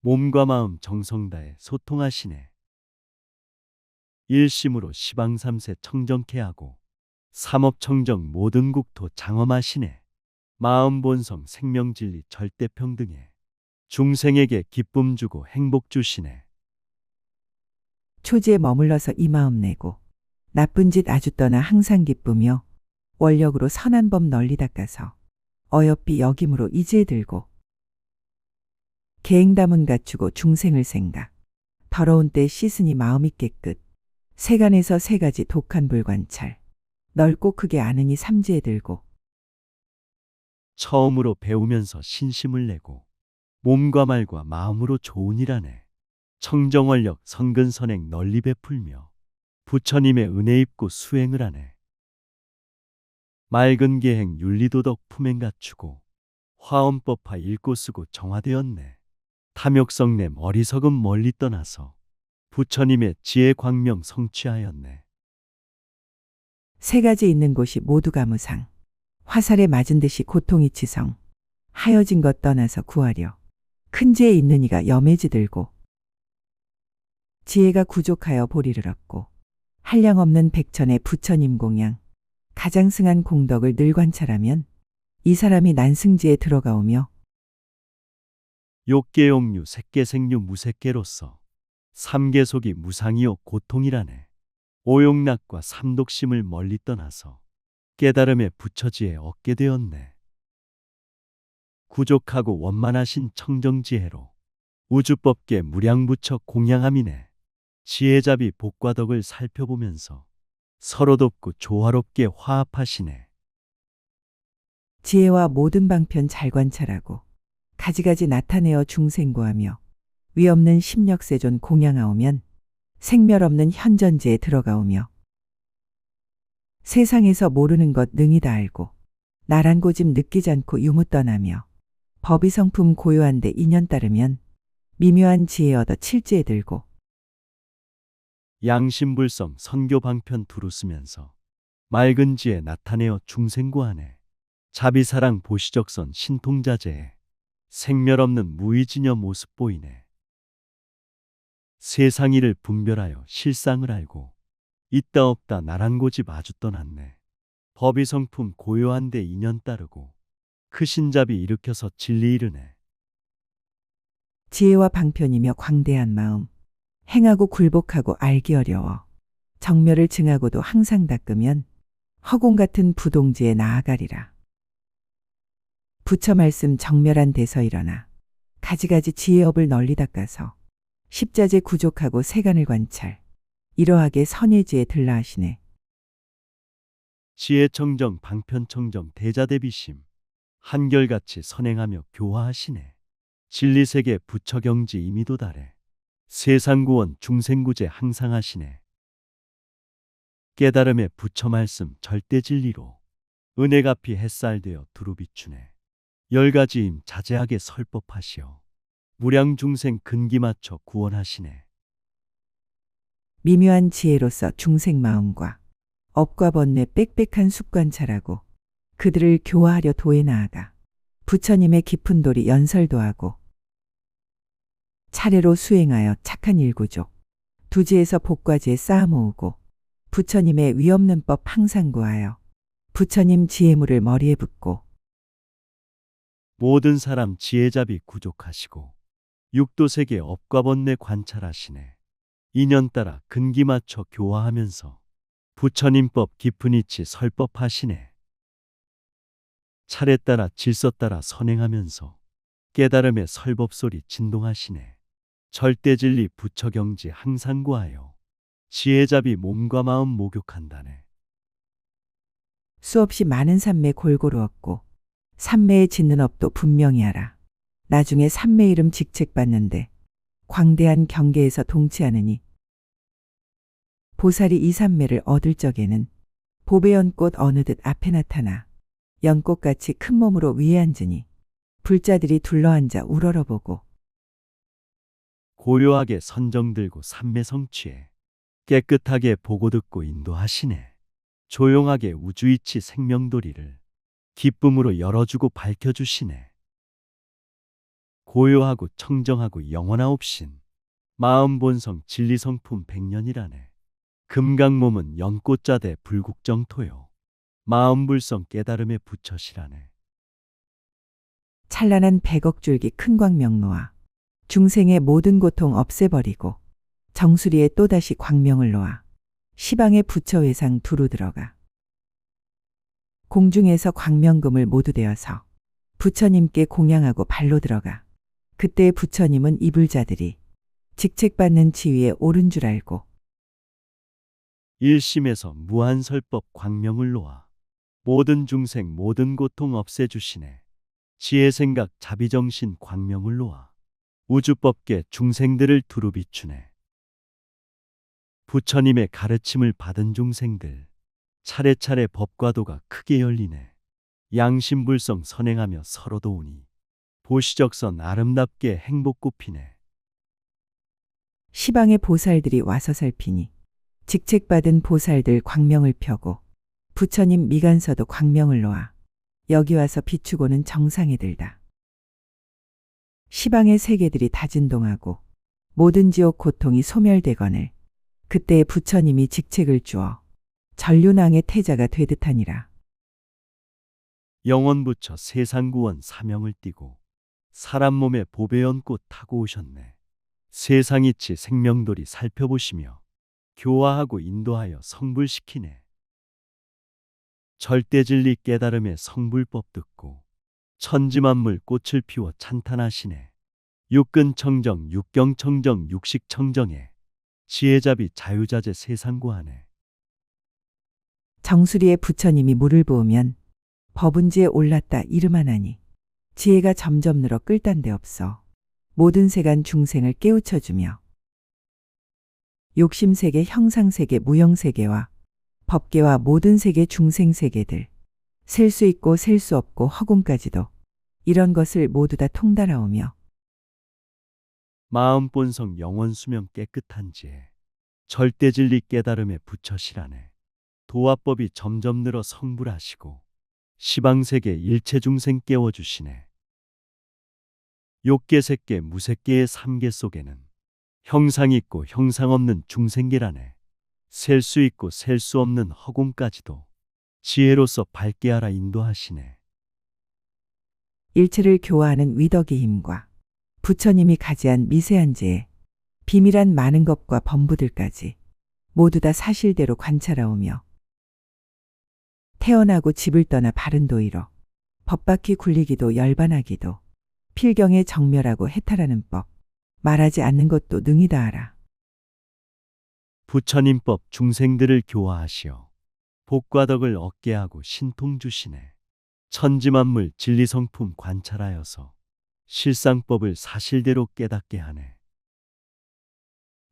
몸과 마음 정성 다해 소통하시네. 일심으로 시방삼세 청정케 하고 삼업청정 모든 국토 장엄하시네. 마음 본성 생명진리 절대평등해 중생에게 기쁨 주고 행복 주시네. 초지에 머물러서 이 마음 내고 나쁜 짓 아주 떠나 항상 기쁘며 원력으로 선한 법 널리 닦아서 어여삐 역임으로 이지에 들고 계행담은 갖추고 중생을 생각 더러운 때 씻으니 마음이 깨끗 세간에서 3가지 독한 불관찰 넓고 크게 아느니 삼지에 들고 처음으로 배우면서 신심을 내고 몸과 말과 마음으로 좋은 일하네. 청정원력 선근선행 널리 베풀며 부처님의 은혜 입고 수행을 하네. 맑은 계행 윤리도덕 품행 갖추고 화엄법화 읽고 쓰고 정화되었네. 탐욕성냄 어리석음 멀리 떠나서 부처님의 지혜 광명 성취하였네. 세 가지 있는 곳이 모두가 무상. 화살에 맞은 듯이 고통이 치성. 하여진 것 떠나서 구하려. 큰 지혜 있는 이가 염해지 들고. 지혜가 부족하여 보리를 얻고. 한량 없는 백천의 부처님 공양. 가장 승한 공덕을 늘 관찰하면 이 사람이 난승지에 들어가오며 욕계용류 색계생류 무색계로서 삼계속이 무상이요 고통이라네. 오욕락과 삼독심을 멀리 떠나서 깨달음의 부처지에 얻게 되었네. 구족하고 원만하신 청정지혜로 우주법계 무량부처 공양함이네. 지혜잡이 복과 덕을 살펴보면서 서로 돕고 조화롭게 화합하시네. 지혜와 모든 방편 잘 관찰하고 가지가지 나타내어 중생고하며 위없는 심력세존 공양하오면 생멸 없는 현전지에 들어가오며 세상에서 모르는 것 능히 다 알고 나란 고집 느끼지 않고 유무 떠나며 법의 성품 고요한데 인연 따르면 미묘한 지혜 얻어 칠지에 들고 양심불성 선교 방편 두루 쓰면서 맑은 지혜 나타내어 중생고하네. 자비사랑 보시적선 신통자재에 생멸 없는 무의진여 모습 보이네. 세상 일을 분별하여 실상을 알고 있다 없다 나란 고집 아주 떠났네. 법의 성품 고요한데 인연 따르고 크신잡이 일으켜서 진리 이르네. 지혜와 방편이며 광대한 마음 행하고 굴복하고 알기 어려워 정멸을 증하고도 항상 닦으면 허공 같은 부동지에 나아가리라. 부처 말씀 정멸한 데서 일어나 가지가지 지혜업을 널리 닦아서 십자제 구족하고 세간을 관찰 이러하게 선예지에 들라 하시네. 지혜청정 방편청정 대자대비심 한결같이 선행하며 교화하시네. 진리세계 부처경지 이미도 달해 세상구원 중생구제 항상 하시네. 깨달음의 부처 말씀 절대 진리로 은혜가피 햇살되어 두루 비추네. 열가지임 자제하게 설법하시어 무량중생 근기 맞춰 구원하시네. 미묘한 지혜로서 중생 마음과 업과 번뇌 빽빽한 습관찰하고 그들을 교화하려 도에 나아가 부처님의 깊은 도리 연설도하고 차례로 수행하여 착한 일구족 두지에서 복과지에 쌓아 모으고 부처님의 위없는 법 항상 구하여 부처님 지혜물을 머리에 붓고 모든 사람 지혜잡이 구족하시고 육도세계 업과 번뇌 관찰하시네. 인연 따라 근기 맞춰 교화하면서 부처님법 깊은 이치 설법하시네. 차례 따라 질서 따라 선행하면서 깨달음의 설법소리 진동하시네. 절대진리 부처경지 항상 구하여 지혜잡이 몸과 마음 목욕한다네. 수없이 많은 삼매 골고루 얻고 삼매에 짓는 업도 분명히 하라. 나중에 삼매 이름 직책받는데 광대한 경계에서 동치하느니 보살이 이 삼매를 얻을 적에는 보배 연꽃 어느 듯 앞에 나타나 연꽃같이 큰 몸으로 위에 앉으니 불자들이 둘러앉아 우러러보고 고요하게 선정 들고 삼매 성취해 깨끗하게 보고 듣고 인도하시네. 조용하게 우주이치 생명도리를 기쁨으로 열어주고 밝혀주시네. 고요하고 청정하고 영원하옵신 마음 본성 진리성품 백년이라네. 금강몸은 연꽃자대 불국정토요 마음불성 깨달음의 부처시라네. 찬란한 백억 줄기 큰 광명 놓아 중생의 모든 고통 없애버리고 정수리에 또다시 광명을 놓아 시방의 부처 외상 두루 들어가 공중에서 광명금을 모두 대어서 부처님께 공양하고 발로 들어가 그때 부처님은 이불자들이 직책받는 지위에 오른 줄 알고 일심에서 무한설법 광명을 놓아 모든 중생 모든 고통 없애주시네. 지혜생각 자비정신 광명을 놓아 우주법계 중생들을 두루 비추네. 부처님의 가르침을 받은 중생들 차례차례 법과 도가 크게 열리네. 양심불성 선행하며 서로 도우니 보시적선 아름답게 행복 굽히네. 시방의 보살들이 와서 살피니 직책받은 보살들 광명을 펴고 부처님 미간서도 광명을 놓아 여기 와서 비추고는 정상에 들다. 시방의 세계들이 다 진동하고 모든 지옥 고통이 소멸되거늘 그때에 부처님이 직책을 주어 전륜왕의 태자가 되듯하니라. 영원부처 세상구원 사명을 띠고 사람 몸에 보배 연꽃 타고 오셨네. 세상이치 생명돌이 살펴보시며 교화하고 인도하여 성불시키네. 절대진리 깨달음의 성불법 듣고 천지만물 꽃을 피워 찬탄하시네. 육근청정 육경청정 육식청정에 지혜자비 자유자재 세상구하네. 정수리에 부처님이 물을 부으면 법은지에 올랐다 이름하나니 지혜가 점점 늘어 끌단 데 없어 모든 세간 중생을 깨우쳐주며 욕심세계, 형상세계, 무형세계와 법계와 모든 세계 중생세계들 셀 수 있고 셀 수 없고 허공까지도 이런 것을 모두 다 통달하오며 마음 본성 영원 수명 깨끗한 지혜 절대진리 깨달음에 부처시라네. 도화법이 점점 늘어 성불하시고 시방세계 일체 중생 깨워주시네. 욕계색계 무색계의 삼계 속에는 형상 있고 형상 없는 중생계라네. 셀 수 있고 셀 수 없는 허공까지도 지혜로서 밝게 알아 인도하시네. 일체를 교화하는 위덕의 힘과 부처님이 가지한 미세한 지혜, 비밀한 많은 것과 범부들까지 모두 다 사실대로 관찰하오며 태어나고 집을 떠나 바른 도의로 법바퀴 굴리기도 열반하기도 필경에 정멸하고 해탈하는 법 말하지 않는 것도 능히 다하라. 부처님법 중생들을 교화하시어 복과 덕을 얻게 하고 신통 주시네. 천지만물 진리성품 관찰하여서 실상법을 사실대로 깨닫게 하네.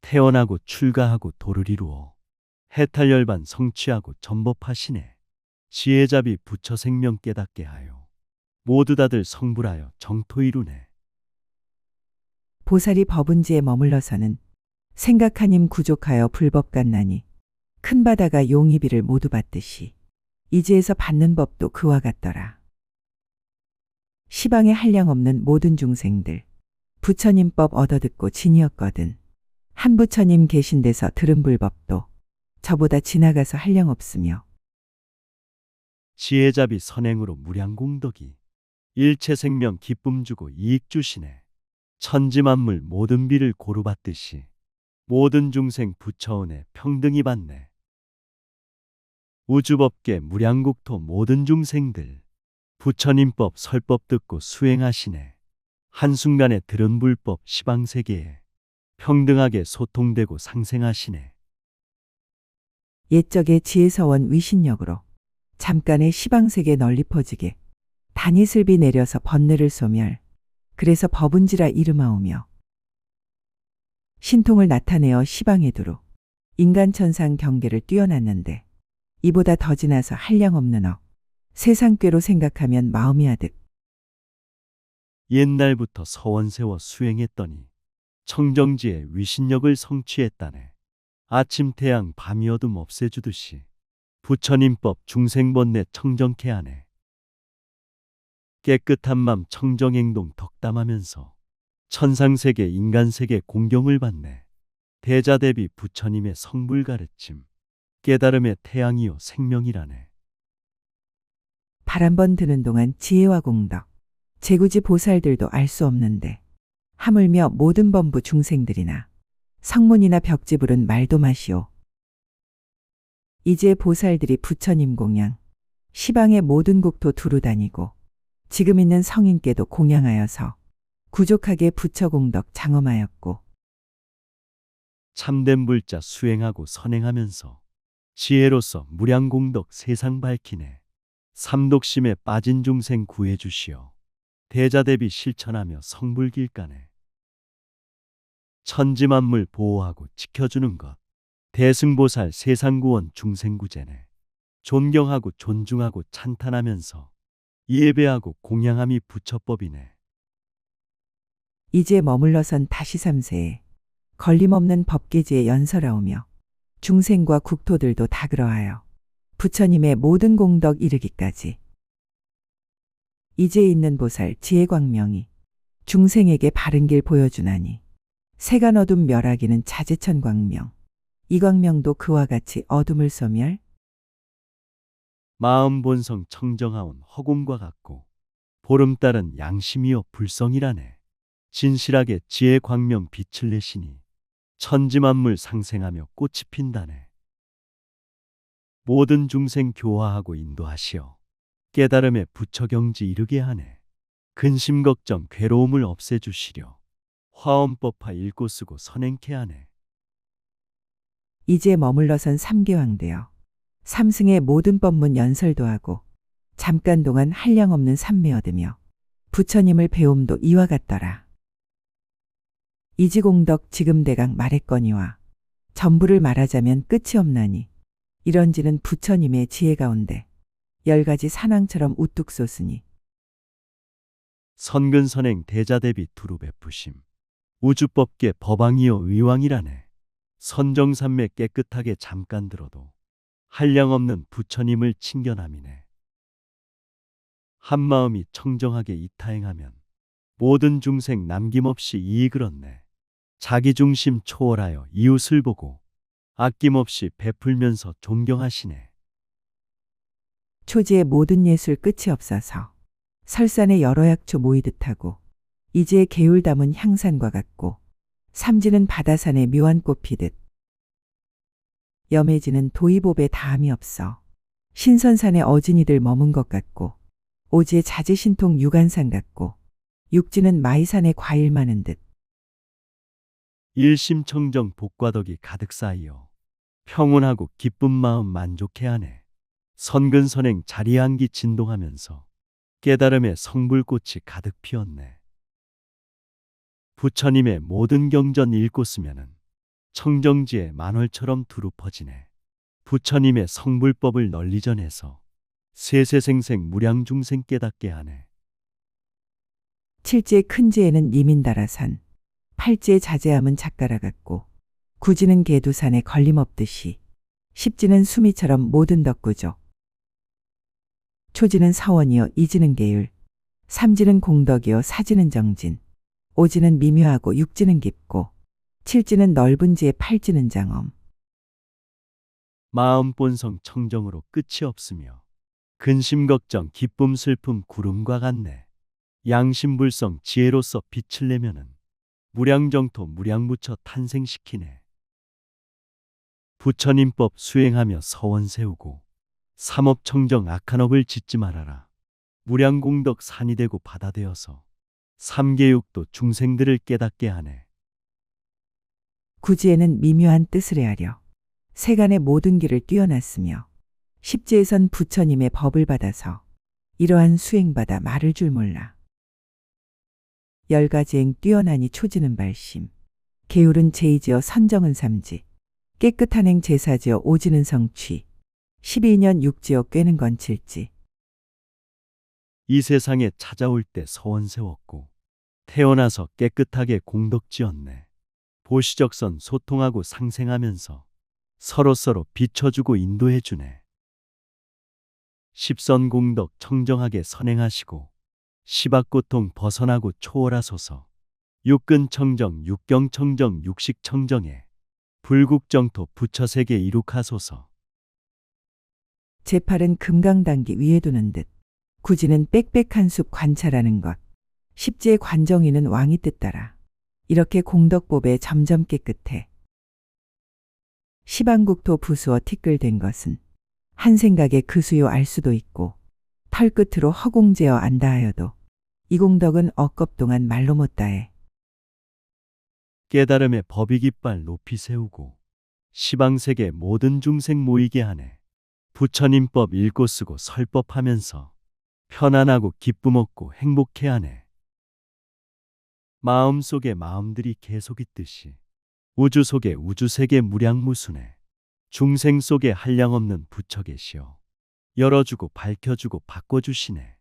태어나고 출가하고 도를 이루어 해탈열반 성취하고 전법하시네. 지혜자비 부처 생명 깨닫게 하여 모두 다들 성불하여 정토 이루네. 보살이 법은지에 머물러서는 생각하님 구족하여 불법 같나니 큰 바다가 용이비를 모두 받듯이 이지에서 받는 법도 그와 같더라. 시방에 한량없는 모든 중생들 부처님법 얻어듣고 진이었거든 한 부처님 계신 데서 들은 불법도 저보다 지나가서 한량없으며 지혜자비 선행으로 무량공덕이 일체 생명 기쁨 주고 이익 주시네. 천지만물 모든 비를 고루 받듯이 모든 중생 부처은혜 평등히 받네. 우주법계 무량국토 모든 중생들 부처님법 설법 듣고 수행하시네. 한순간에 들은 불법 시방세계에 평등하게 소통되고 상생하시네. 옛적의 지혜서원 위신력으로 잠깐의 시방세계 널리 퍼지게 단이슬비 내려서 번뇌를 소멸 그래서 법은지라 이름하오며 신통을 나타내어 시방에 두루 인간천상 경계를 뛰어났는데 이보다 더 지나서 한량없는 세상꾀로 생각하면 마음이 하득 옛날부터 서원 세워 수행했더니 청정지에 위신력을 성취했다네. 아침 태양 밤이 어둠 없애주듯이 부처님법 중생번뇌 청정케 하네. 깨끗한 맘 청정행동 덕담하면서 천상세계 인간세계 공경을 받네. 대자대비 부처님의 성불 가르침 깨달음의 태양이요 생명이라네. 발 한 번 드는 동안 지혜와 공덕 제구지 보살들도 알 수 없는데 하물며 모든 범부 중생들이나 성문이나 벽지불은 말도 마시오. 이제 보살들이 부처님 공양 시방의 모든 국토 두루 다니고 지금 있는 성인께도 공양하여서 구족하게 부처 공덕 장엄하였고 참된 불자 수행하고 선행하면서 지혜로서 무량공덕 세상 밝히네. 삼독심에 빠진 중생 구해주시어 대자대비 실천하며 성불길가네. 천지만물 보호하고 지켜주는 것 대승보살 세상구원 중생구제네. 존경하고 존중하고 찬탄하면서 예배하고 공양함이 부처법이네. 이제 머물러선 다시 삼세에 걸림없는 법계지에 연설하오며 중생과 국토들도 다 그러하여 부처님의 모든 공덕 이르기까지 이제 있는 보살 지혜광명이 중생에게 바른 길 보여주나니 세간 어둠 멸하기는 자제천 광명 이 광명도 그와 같이 어둠을 소멸 마음 본성 청정하온 허공과 같고 보름달은 양심이요 불성이라네. 진실하게 지혜 광명 빛을 내시니 천지만물 상생하며 꽃이 핀다네. 모든 중생 교화하고 인도하시어 깨달음의 부처경지 이르게 하네. 근심 걱정 괴로움을 없애주시려 화엄법화 읽고 쓰고 선행케 하네. 이제 머물러선 삼계왕되어 삼승의 모든 법문 연설도 하고 잠깐 동안 한량없는 삼매 얻으며 부처님을 배움도 이와 같더라. 이지공덕 지금 대강 말했거니와 전부를 말하자면 끝이 없나니 이런지는 부처님의 지혜 가운데 10가지 산왕처럼 우뚝 솟으니 선근선행 대자대비 두루 베푸심 우주법계 법왕이요 의왕이라네. 선정산매 깨끗하게 잠깐 들어도 한량없는 부처님을 친견함이네. 한마음이 청정하게 이타행하면 모든 중생 남김없이 이익을 얻네. 자기중심 초월하여 이웃을 보고 아낌없이 베풀면서 존경하시네. 초지의 모든 예술 끝이 없어서 설산의 여러 약초 모이듯 하고 이지의 개울 담은 향산과 같고 삼지는 바다산에 묘한 꽃 피듯 염해지는 도의법에 다함이 없어 신선산에 어진이들 머문 것 같고 오지의 자지신통 유관산 같고 육지는 마이산에 과일 많은 듯 일심청정 복과덕이 가득 쌓여 평온하고 기쁜 마음 만족해 하네. 선근선행 자리한기 진동하면서 깨달음의 성불꽃이 가득 피었네. 부처님의 모든 경전 읽고 쓰면은 청정지에 만월처럼 두루 퍼지네. 부처님의 성불법을 널리 전해서 세세생생 무량중생 깨닫게 하네. 칠지의 큰 지에는 이민다라산, 팔지의 자제함은 작가라 같고 구지는 개두산에 걸림없듯이 십지는 수미처럼 모든 덕구죠. 초지는 사원이여 이지는 계율, 삼지는 공덕이여 사지는 정진, 오지는 미묘하고 육지는 깊고 칠지는 넓은 지에 팔지는 장엄. 마음 본성 청정으로 끝이 없으며 근심 걱정 기쁨 슬픔 구름과 같네. 양심불성 지혜로서 빛을 내면은 무량정토 무량무처 탄생시키네. 부처님법 수행하며 서원 세우고 삼업청정 악한 업을 짓지 말아라. 무량공덕 산이 되고 바다 되어서 삼계육도 중생들을 깨닫게 하네. 구지에는 미묘한 뜻을 헤아려 세간의 모든 길을 뛰어났으며 십지에선 부처님의 법을 받아서 이러한 수행받아 말을 줄 몰라. 10가지행 뛰어나니 초지는 발심, 계율은 제이지어 선정은 삼지, 깨끗한 행 제사지어 오지는 성취, 12년 육지어 꿰는 건 칠지. 이 세상에 찾아올 때 서원 세웠고 태어나서 깨끗하게 공덕 지었네. 보시적선 소통하고 상생하면서 서로서로 비춰주고 인도해주네. 십선 공덕 청정하게 선행하시고 시박고통 벗어나고 초월하소서. 육근 청정 육경 청정 육식 청정에 불국정토 부처세계 이룩하소서. 제8은 금강당기 위에 두는 듯 구지는 빽빽한 숲 관찰하는 것, 십지의 관정이는 왕이 뜻따라 이렇게 공덕법에 점점 깨끗해. 시방국토 부수어 티끌된 것은 한 생각에 그 수요 알 수도 있고 털끝으로 허공제어 안다 하여도 이 공덕은 억겁 동안 말로 못 다해. 깨달음의 법이 깃발 높이 세우고 시방세계 모든 중생 모이게 하네. 부처님법 읽고 쓰고 설법하면서 편안하고 기쁨 얻고 행복해 하네. 마음속에 마음들이 계속 있듯이 우주 속에 우주세계 무량무수네. 중생 속에 한량없는 부처 계시어 열어주고 밝혀주고 바꿔주시네.